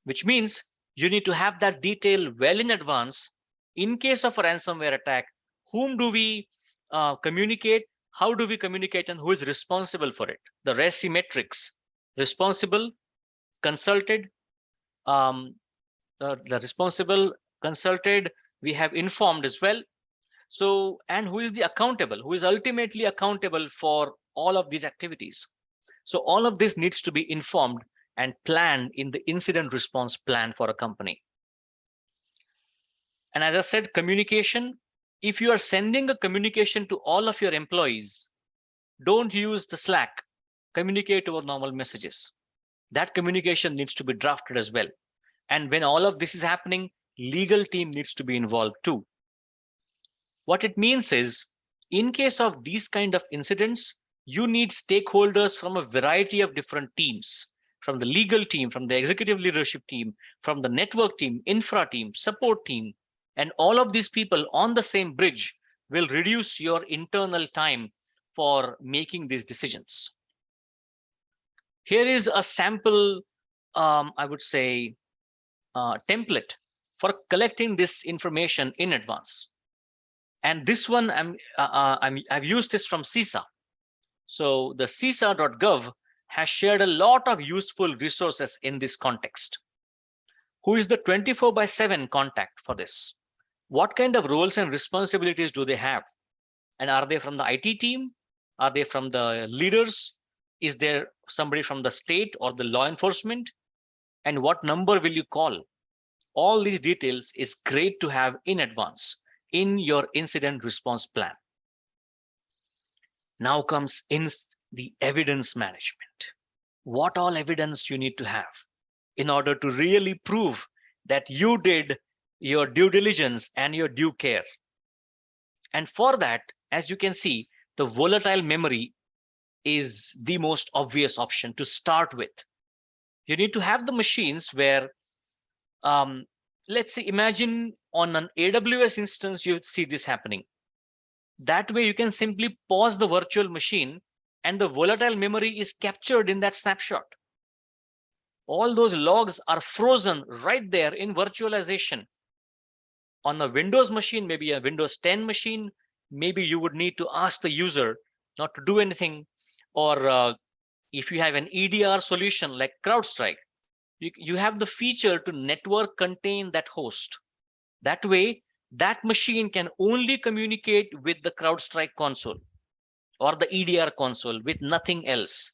S2: which means you need to have that detail well in advance. In case of a ransomware attack, whom do we communicate? How do we communicate, and who is responsible for it? The RESI metrics: responsible, consulted, the responsible, consulted, we have informed as well. So, and who is the accountable, who is ultimately accountable for all of these activities? So all of this needs to be informed and planned in the incident response plan for a company. And as I said, communication, if you are sending a communication to all of your employees, don't use the Slack, communicate over normal messages. That communication needs to be drafted as well. And when all of this is happening, legal team needs to be involved too. What it means is, in case of these kind of incidents, you need stakeholders from a variety of different teams, from the legal team, from the executive leadership team, from the network team, infra team, support team, and all of these people on the same bridge will reduce your internal time for making these decisions. Here is a sample, I would say, template for collecting this information in advance. And this one, I've used this from CISA. So the CISA.gov has shared a lot of useful resources in this context. Who is the 24/7 contact for this? What kind of roles and responsibilities do they have? And are they from the IT team? Are they from the leaders? Is there somebody from the state or the law enforcement? And what number will you call? All these details is great to have in advance in your incident response plan. Now comes in the evidence management. What all evidence you need to have in order to really prove that you did your due diligence and your due care. And for that, as you can see, the volatile memory is the most obvious option to start with. You need to have the machines where, let's say, imagine on an AWS instance, you see this happening. That way you can simply pause the virtual machine and the volatile memory is captured in that snapshot. All those logs are frozen right there in virtualization. On a Windows machine, maybe a Windows 10 machine, maybe you would need to ask the user not to do anything. Or if you have an EDR solution like CrowdStrike, you have the feature to network contain that host. That way, that machine can only communicate with the CrowdStrike console or the EDR console, with nothing else.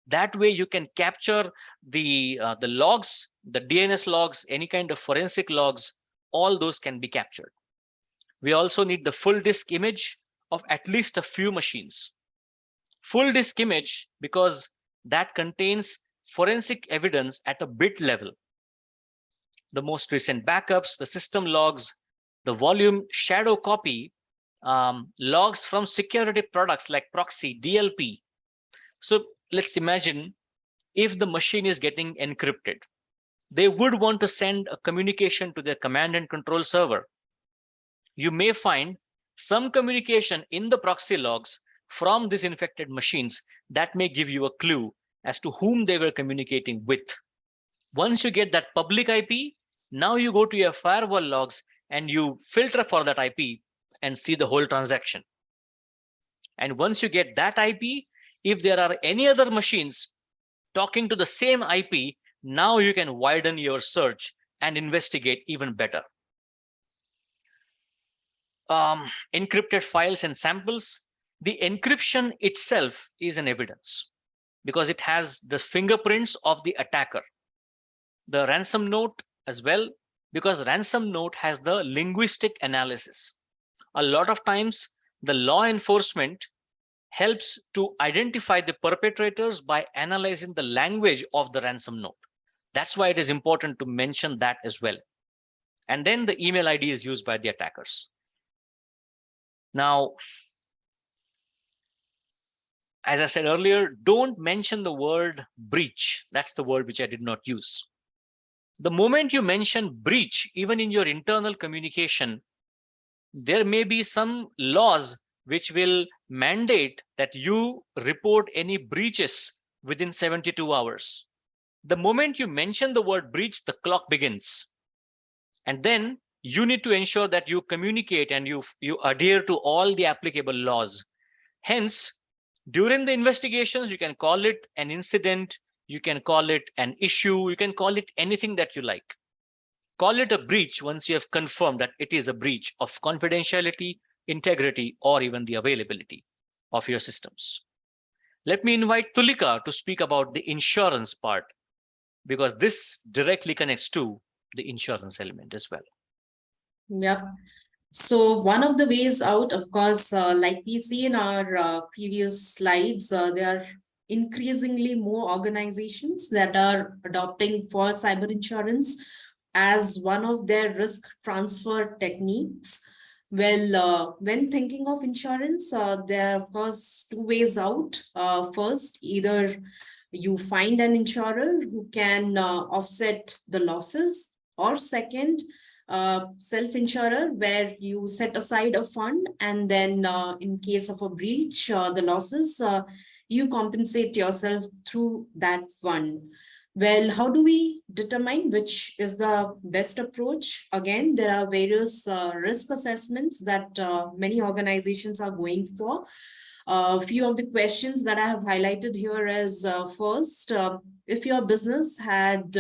S2: That way you can capture the logs, the DNS logs, any kind of forensic logs, all those can be captured. We also need the full disk image of at least a few machines. Full disk image because that contains forensic evidence at a bit level. The most recent backups, the system logs, the volume shadow copy, logs from security products like proxy, DLP. So let's imagine if the machine is getting encrypted. They would want to send a communication to their command and control server. You may find some communication in the proxy logs from these infected machines that may give you a clue as to whom they were communicating with. Once you get that public IP, now you go to your firewall logs and you filter for that IP and see the whole transaction. And once you get that IP, if there are any other machines talking to the same IP, now you can widen your search and investigate even better. Encrypted files and samples. The encryption itself is an evidence because it has the fingerprints of the attacker. The ransom note as well, because ransom note has the linguistic analysis. A lot of times the law enforcement helps to identify the perpetrators by analyzing the language of the ransom note. That's why it is important to mention that as well. And then the email ID is used by the attackers. Now, as I said earlier, don't mention the word breach. That's the word which I did not use. The moment you mention breach, even in your internal communication, there may be some laws which will mandate that you report any breaches within 72 hours. The moment you mention the word breach, the clock begins. And then you need to ensure that you communicate and you adhere to all the applicable laws. Hence, during the investigations, you can call it an incident, you can call it an issue, you can call it anything that you like. Call it a breach once you have confirmed that it is a breach of confidentiality, integrity, or even the availability of your systems. Let me invite Tulika to speak about the insurance part, because this directly connects to the insurance element as well.
S3: Yep. So one of the ways out, of course, like we see in our previous slides, there are increasingly more organizations that are adopting for cyber insurance as one of their risk transfer techniques. Well, when thinking of insurance, there are, of course, two ways out. First, either you find an insurer who can offset the losses, or second, self-insurer, where you set aside a fund and then in case of a breach, the losses, you compensate yourself through that fund. Well, how do we determine which is the best approach? Again, there are various risk assessments that many organizations are going for. A few of the questions that I have highlighted here is first, if your business had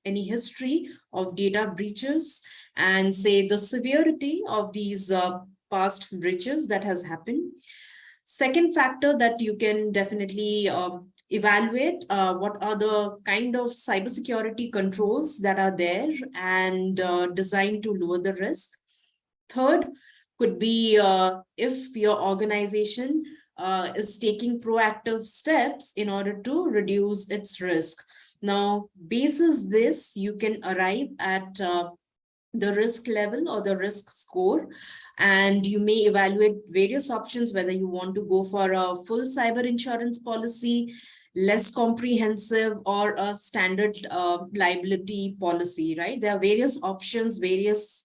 S3: any history of data breaches and say the severity of these past breaches that has happened. Second factor that you can definitely evaluate what are the kind of cybersecurity controls that are there and designed to lower the risk. Third could be if your organization is taking proactive steps in order to reduce its risk. Now, basis this, you can arrive at the risk level or the risk score, and you may evaluate various options, whether you want to go for a full cyber insurance policy, less comprehensive, or a standard liability policy, right? There are various options, various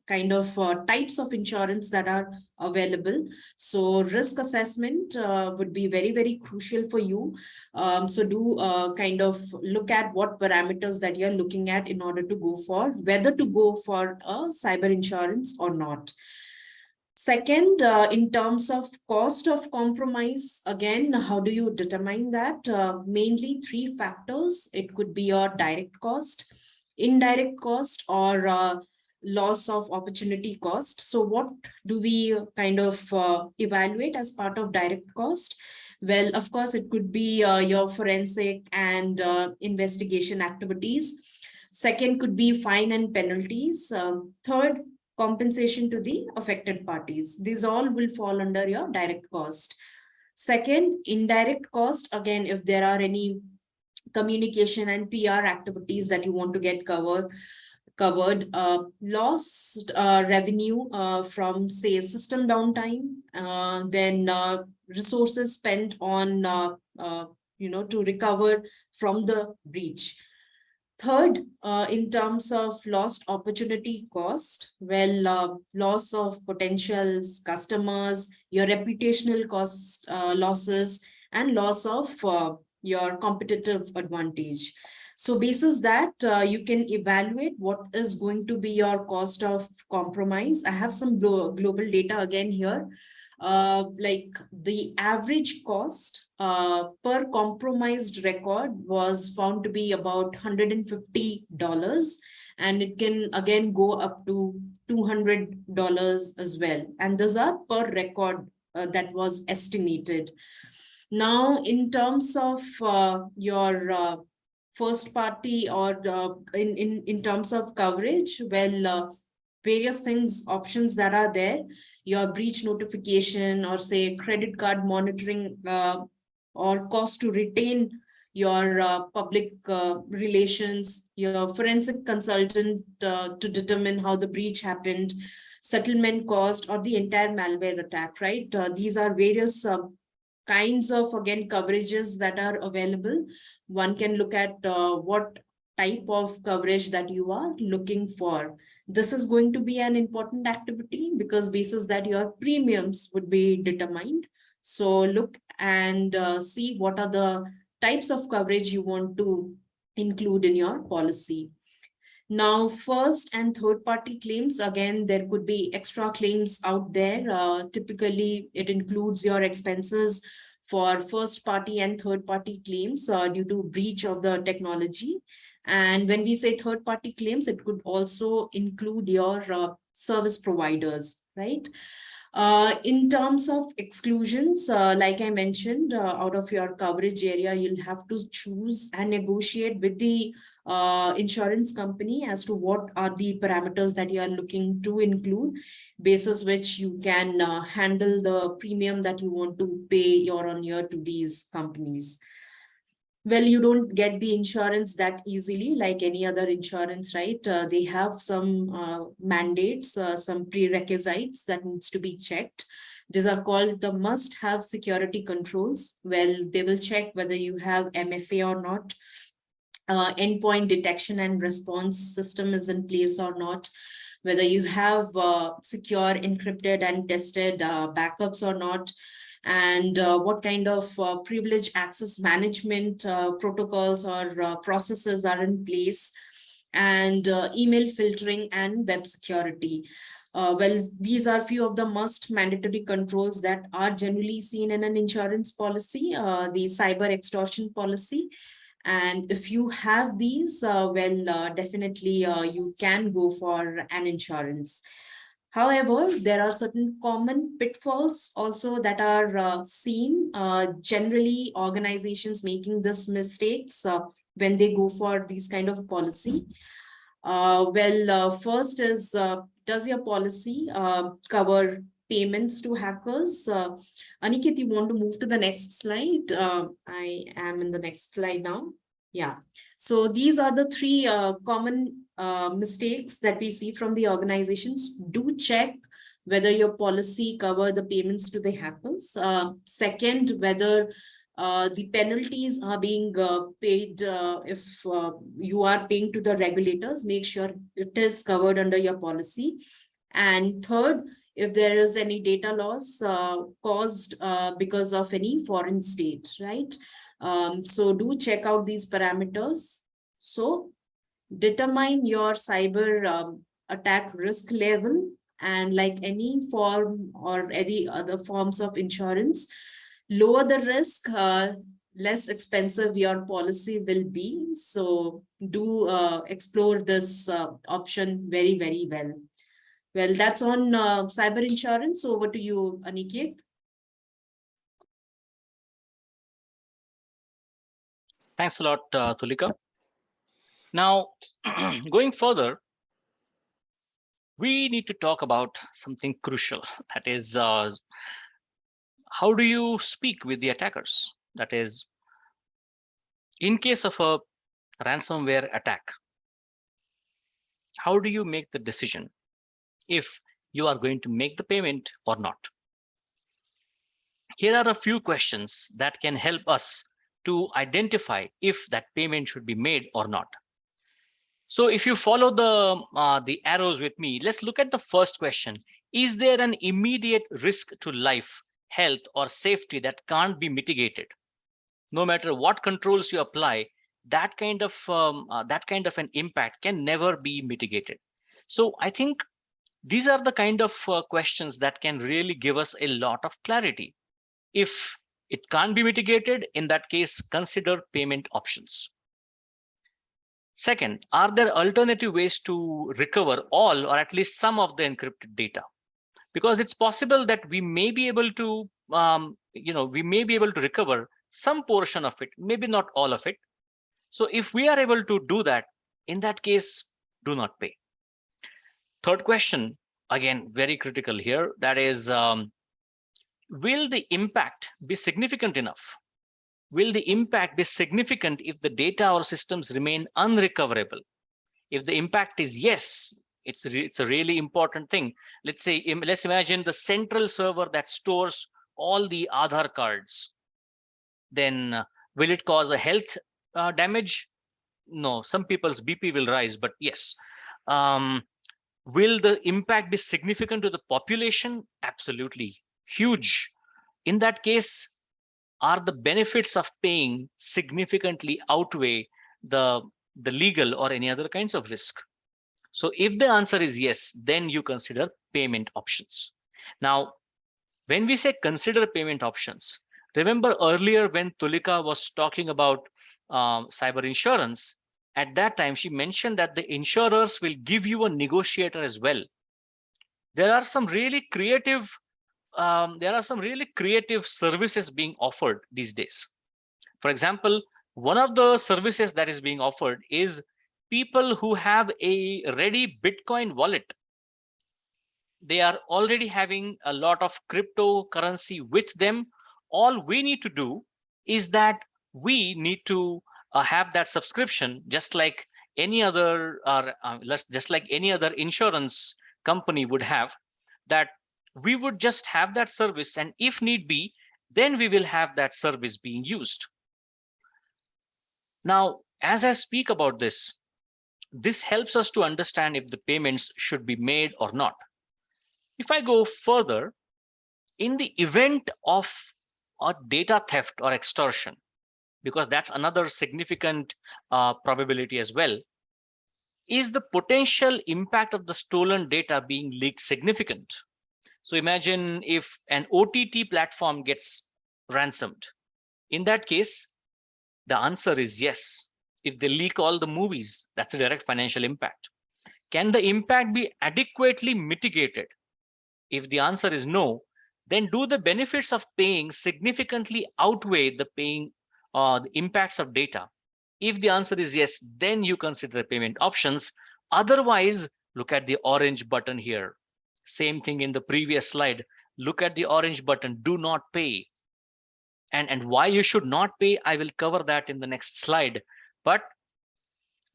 S3: kind of types of insurance that are available. So risk assessment would be very, very crucial for you. So do kind of look at what parameters that you're looking at in order to go for whether to go for a cyber insurance or not. Second, in terms of cost of compromise, again, how do you determine that? Mainly three factors. It could be your direct cost, indirect cost, or loss of opportunity cost. So what do we kind of evaluate as part of direct cost? Well, of course, it could be your forensic and investigation activities. Second could be fine and penalties. Third, compensation to the affected parties. These all will fall under your direct cost. Second, indirect cost. Again, if there are any communication and PR activities that you want to get covered, lost revenue from, say, system downtime, then resources spent on to recover from the breach. Third, in terms of lost opportunity cost, well, loss of potential customers, your reputational cost losses, and loss of your competitive advantage. So basis that, you can evaluate what is going to be your cost of compromise. I have some global data again here. Like the average cost per compromised record was found to be about $150, and it can again go up to $200 as well. And those are per record that was estimated. Now, in terms of your first party or in terms of coverage, well, various things, options that are there, your breach notification or say credit card monitoring or cost to retain your public relations, your forensic consultant to determine how the breach happened, settlement cost, or the entire malware attack, right? These are various kinds of, again, coverages that are available. One can look at what type of coverage that you are looking for. This is going to be an important activity because basis that your premiums would be determined. So look and see what are the types of coverage you want to include in your policy. Now, first and third party claims, again, there could be extra claims out there. Typically, it includes your expenses for first party and third party claims due to breach of the technology. And when we say third party claims, it could also include your service providers, right? In terms of exclusions, like I mentioned, out of your coverage area, you'll have to choose and negotiate with the insurance company as to what are the parameters that you are looking to include, basis which you can handle the premium that you want to pay year on year to these companies. Well, you don't get the insurance that easily like any other insurance, right? They have some mandates, some prerequisites that needs to be checked. These are called the must-have security controls. Well, they will check whether you have MFA or not, endpoint detection and response system is in place or not, whether you have secure, encrypted, and tested backups or not, and what kind of privilege access management protocols or processes are in place, and email filtering and web security. Well, these are few of the must mandatory controls that are generally seen in an insurance policy, the cyber extortion policy. And if you have these, well, definitely you can go for an insurance. However, there are certain common pitfalls also that are seen. Generally, organizations making this mistakes when they go for these kind of policy. First is, does your policy cover payments to hackers? Aniket, you want to move to the next slide? I am in the next slide now. Yeah. So these are the three common mistakes that we see from the organizations. Do check whether your policy cover the payments to the hackers. Second, whether the penalties are being paid. If you are paying to the regulators, make sure it is covered under your policy. And third, if there is any data loss caused because of any foreign state, right? So do check out these parameters. So determine your cyber attack risk level, and like any form or any other forms of insurance, lower the risk, less expensive your policy will be. So do explore this option very, very well. Well, that's on cyber insurance. Over to you, Aniket.
S2: Thanks a lot, Tulika. Now, going further, we need to talk about something crucial. That is, how do you speak with the attackers? That is, in case of a ransomware attack, how do you make the decision if you are going to make the payment or not? Here are a few questions that can help us to identify if that payment should be made or not. So if you follow the arrows with me, let's look at the first question. Is there an immediate risk to life, health, or safety that can't be mitigated? No matter what controls you apply, that kind of an impact can never be mitigated. So I think these are the kind of questions that can really give us a lot of clarity. If it can't be mitigated, in that case, consider payment options. Second, are there alternative ways to recover all or at least some of the encrypted data? Because it's possible that we may be able to, recover some portion of it, maybe not all of it. So if we are able to do that, in that case, do not pay. Third question, again, very critical here. That is, will the impact be significant enough? Will the impact be significant if the data or systems remain unrecoverable? If the impact is yes, it's a really important thing. Let's imagine the central server that stores all the Aadhaar cards. Then will it cause a health damage? No, some people's BP will rise, but yes. Will the impact be significant to the population? Absolutely, huge. In that case, are the benefits of paying significantly outweigh the legal or any other kinds of risk? So if the answer is yes, then you consider payment options. Now, when we say consider payment options, remember earlier when Tulika was talking about cyber insurance, at that time she mentioned that the insurers will give you a negotiator as well. There are some really creative services being offered these days. For example, one of the services that is being offered is people who have a ready Bitcoin wallet. They are already having a lot of cryptocurrency with them. All we need to do is that we need to have that subscription, just like any other insurance company would have. That we would just have that service, and if need be, then we will have that service being used. Now, as I speak about this helps us to understand if the payments should be made or not. If I go further, in the event of a data theft or extortion, because that's another significant probability as well, is the potential impact of the stolen data being leaked significant? So imagine if an OTT platform gets ransomed. In that case, the answer is yes. If they leak all the movies, that's a direct financial impact. Can the impact be adequately mitigated? If the answer is no, then do the benefits of paying significantly outweigh the impacts of data? If the answer is yes, then you consider payment options. Otherwise, look at the orange button here. Same thing in the previous slide. Look at the orange button, do not pay. And why you should not pay, I will cover that in the next slide. But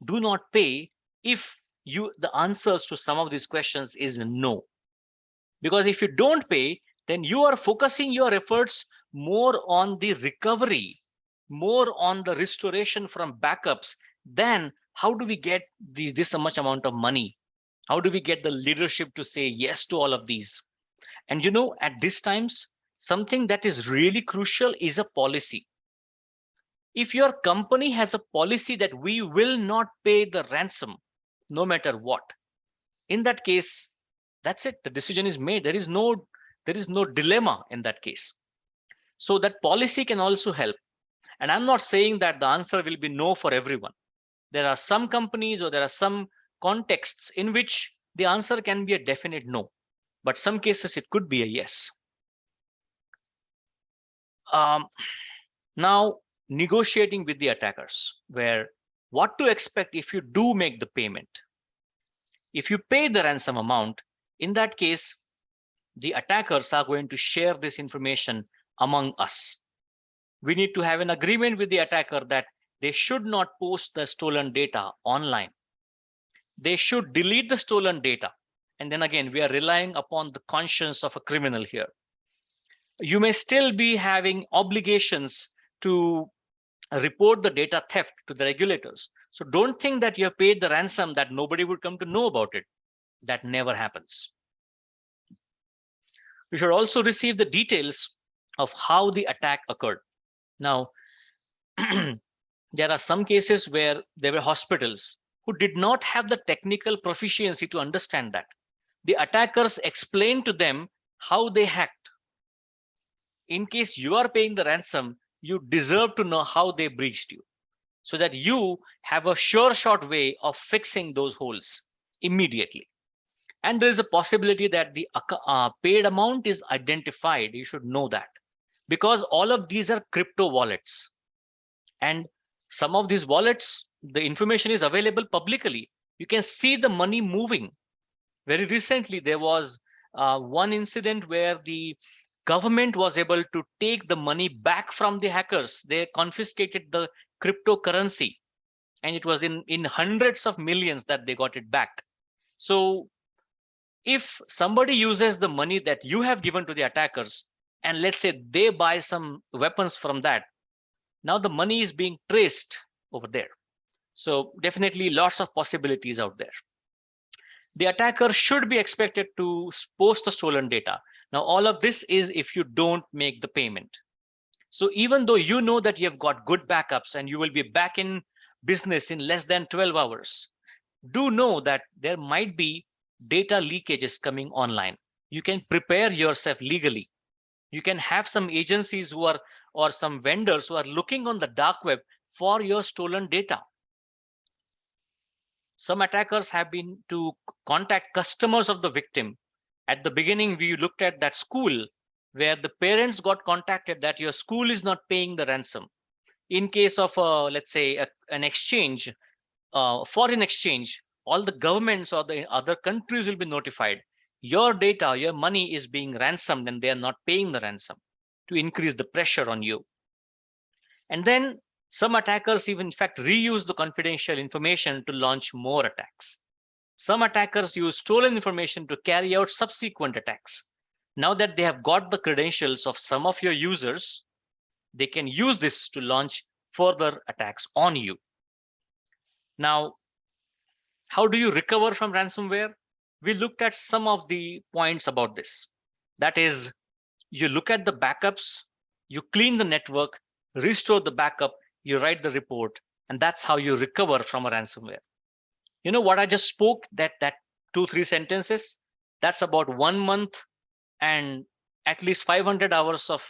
S2: do not pay if the answers to some of these questions is no. Because if you don't pay, then you are focusing your efforts more on the recovery, more on the restoration from backups, than how do we get this much amount of money? How do we get the leadership to say yes to all of these? And at these times, something that is really crucial is a policy. If your company has a policy that we will not pay the ransom, no matter what, in that case, that's it. The decision is made. There is no dilemma in that case. So that policy can also help. And I'm not saying that the answer will be no for everyone. There are some companies or there are some contexts in which the answer can be a definite no, but some cases it could be a yes. Now, negotiating with the attackers, where what to expect if you do make the payment. If you pay the ransom amount, in that case, the attackers are going to share this information among us. We need to have an agreement with the attacker that they should not post the stolen data online. They should delete the stolen data. And then again, we are relying upon the conscience of a criminal here. You may still be having obligations to report the data theft to the regulators. So don't think that you have paid the ransom that nobody would come to know about it. That never happens. You should also receive the details of how the attack occurred. Now, there are some cases where there were hospitals who did not have the technical proficiency to understand that. The attackers explained to them how they hacked. In case you are paying the ransom, you deserve to know how they breached you, so that you have a sure shot way of fixing those holes immediately. And there is a possibility that the paid amount is identified. You should know that, because all of these are crypto wallets. And some of these wallets, the information is available publicly. You can see the money moving. Very recently, there was one incident where the government was able to take the money back from the hackers. They confiscated the cryptocurrency, and it was in hundreds of millions that they got it back. So if somebody uses the money that you have given to the attackers, and let's say they buy some weapons from that, now the money is being traced over there. So definitely lots of possibilities out there. The attacker should be expected to post the stolen data. Now, all of this is if you don't make the payment. So even though you know that you have got good backups and you will be back in business in less than 12 hours, do know that there might be data leakages coming online. You can prepare yourself legally. You can have some agencies who are, or some vendors who are looking on the dark web for your stolen data. Some attackers have been to contact customers of the victim. At the beginning, we looked at that school where the parents got contacted that your school is not paying the ransom. In case of, let's say, an exchange, foreign exchange, all the governments or the other countries will be notified. Your data, your money is being ransomed and they are not paying the ransom, to increase the pressure on you. And then some attackers even in fact reuse the confidential information to launch more attacks. Some attackers use stolen information to carry out subsequent attacks. Now that they have got the credentials of some of your users, they can use this to launch further attacks on you. Now, how do you recover from ransomware? We looked at some of the points about this. That is, you look at the backups, you clean the network, restore the backup, you write the report, and that's how you recover from a ransomware. You know what I just spoke, that 2-3 sentences, that's about 1 month and at least 500 hours of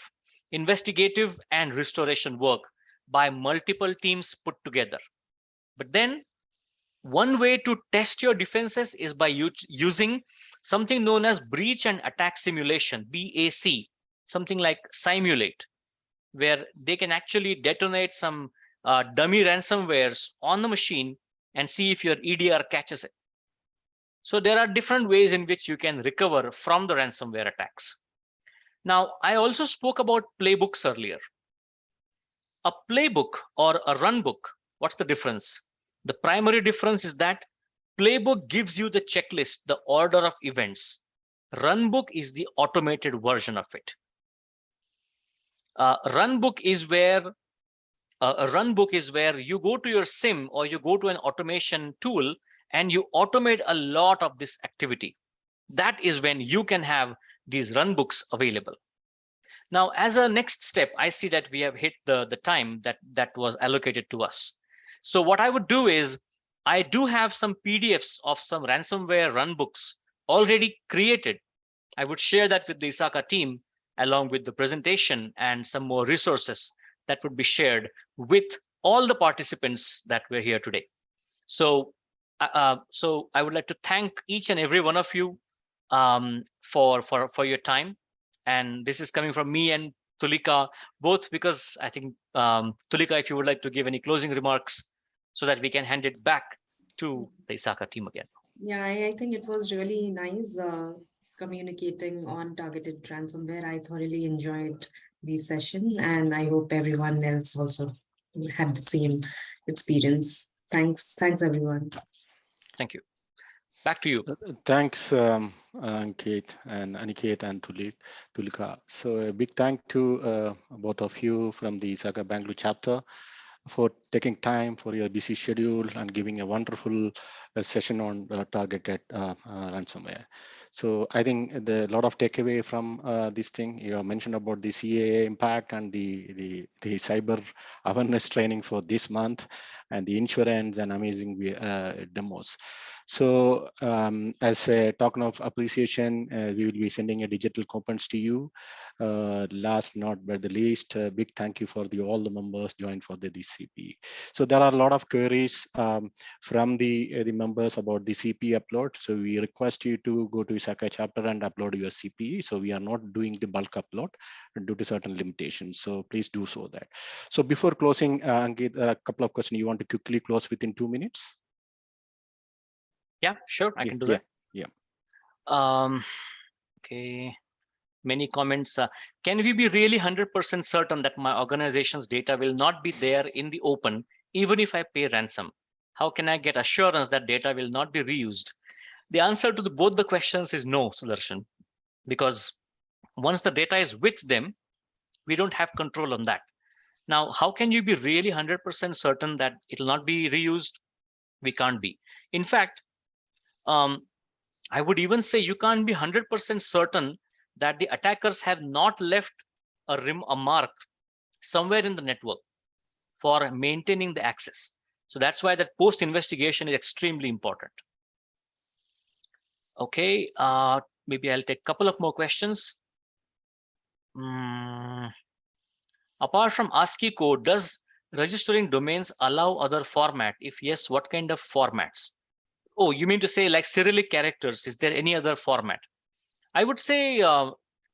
S2: investigative and restoration work by multiple teams put together. But then one way to test your defenses is by using something known as breach and attack simulation, BAC, something like Simulate, where they can actually detonate some dummy ransomwares on the machine and see if your EDR catches it. So there are different ways in which you can recover from the ransomware attacks. Now, I also spoke about playbooks earlier. A playbook or a runbook, what's the difference? The primary difference is that playbook gives you the checklist, the order of events. Runbook is the automated version of it. Runbook is where you go to your SIM or you go to an automation tool and you automate a lot of this activity. That is when you can have these runbooks available. Now, as a next step, I see that we have hit the time that was allocated to us. So what I would do is, I do have some PDFs of some ransomware runbooks already created. I would share that with the ISACA team along with the presentation and some more resources that would be shared with all the participants that were here today. So I would like to thank each and every one of you for your time. And this is coming from me and Tulika, both, because I think, Tulika, if you would like to give any closing remarks so that we can hand it back to the ISACA team again.
S3: Yeah, I think it was really nice communicating on targeted ransomware. I thoroughly enjoyed the session, and I hope everyone else also had the same experience. Thanks, everyone.
S2: Thank you. Back to you.
S1: Thanks, Aniket and Tulika. So a big thank to both of you from the ISACA Bangalore chapter. for taking time for your busy schedule and giving a wonderful session on targeted ransomware. So I think a lot of takeaway from this thing you have mentioned about the CAA impact and the cyber awareness training for this month, and the insurance and amazing demos. So as a token of appreciation, we will be sending a digital coupons to you. Last not but the least, big thank you for all the members joined for the CP. So there are a lot of queries from the members about the CP upload. So we request you to go to Untitled Chapter and upload your CP. So we are not doing the bulk upload due to certain limitations. So please do so that. So before closing, Ankit, there are a couple of questions you want to quickly close within 2 minutes.
S2: Yeah, sure, I can do that. Okay. Many comments. Can we be really 100% certain that my organization's data will not be there in the open, even if I pay ransom? How can I get assurance that data will not be reused? The answer to both the questions is no, Sudarshan, because once the data is with them, we don't have control on that. Now, how can you be really 100% certain that it will not be reused? We can't be. In fact, I would even say you can't be 100% certain that the attackers have not left a mark somewhere in the network for maintaining the access. So that's why that post investigation is extremely important. Okay, maybe I'll take a couple of more questions. Apart from ASCII code, does registering domains allow other format? If yes, what kind of formats? Oh, you mean to say like Cyrillic characters? Is there any other format? I would say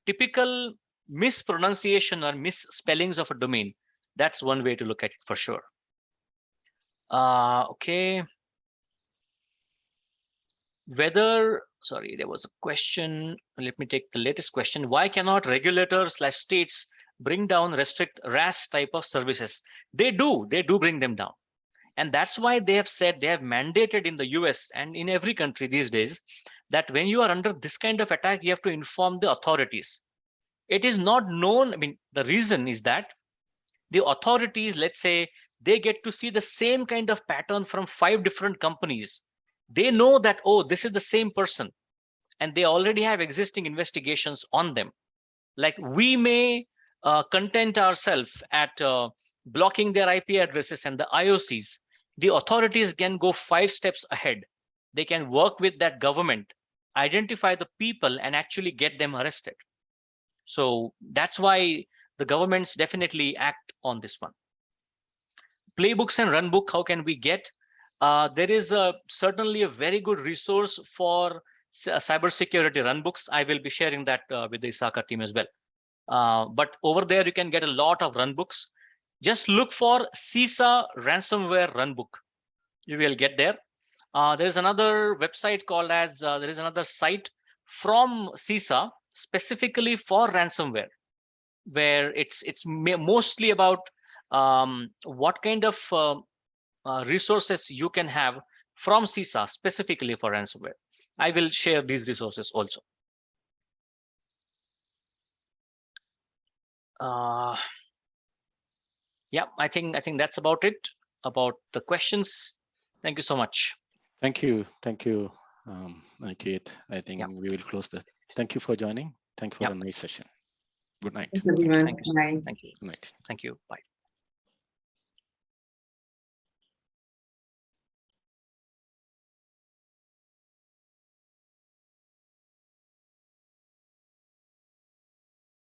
S2: typical mispronunciation or misspellings of a domain. That's one way to look at it for sure. Okay. Sorry, there was a question. Let me take the latest question. Why cannot regulators/states bring down restrict RAS type of services? They do bring them down. And that's why they have said, they have mandated in the US and in every country these days, that when you are under this kind of attack, you have to inform the authorities. It is not known. I mean, the reason is that the authorities, let's say, they get to see the same kind of pattern from 5 different companies. They know that, oh, this is the same person, and they already have existing investigations on them. Like we may content ourselves at blocking their IP addresses and the IOCs. The authorities can go 5 steps ahead. They can work with that government, identify the people, and actually get them arrested. So that's why the governments definitely act on this one. Playbooks and Runbook, how can we get? There is certainly a very good resource for cybersecurity Runbooks. I will be sharing that with the ISACA team as well. But over there, you can get a lot of Runbooks. Just look for CISA ransomware Runbook. You will get there. There is another website called as, there is another site from CISA specifically for ransomware, where it's mostly about what kind of resources you can have from CISA specifically for ransomware. I will share these resources also. Yeah, I think that's about it about the questions. Thank you so much.
S1: Thank you, Aniket. I think we will close this. Thank you for joining. Thank you for a nice session. Good night.
S3: Thank you.
S2: Thank you.
S3: Bye.
S2: Thank you.
S1: Good night.
S2: Thank you. Bye.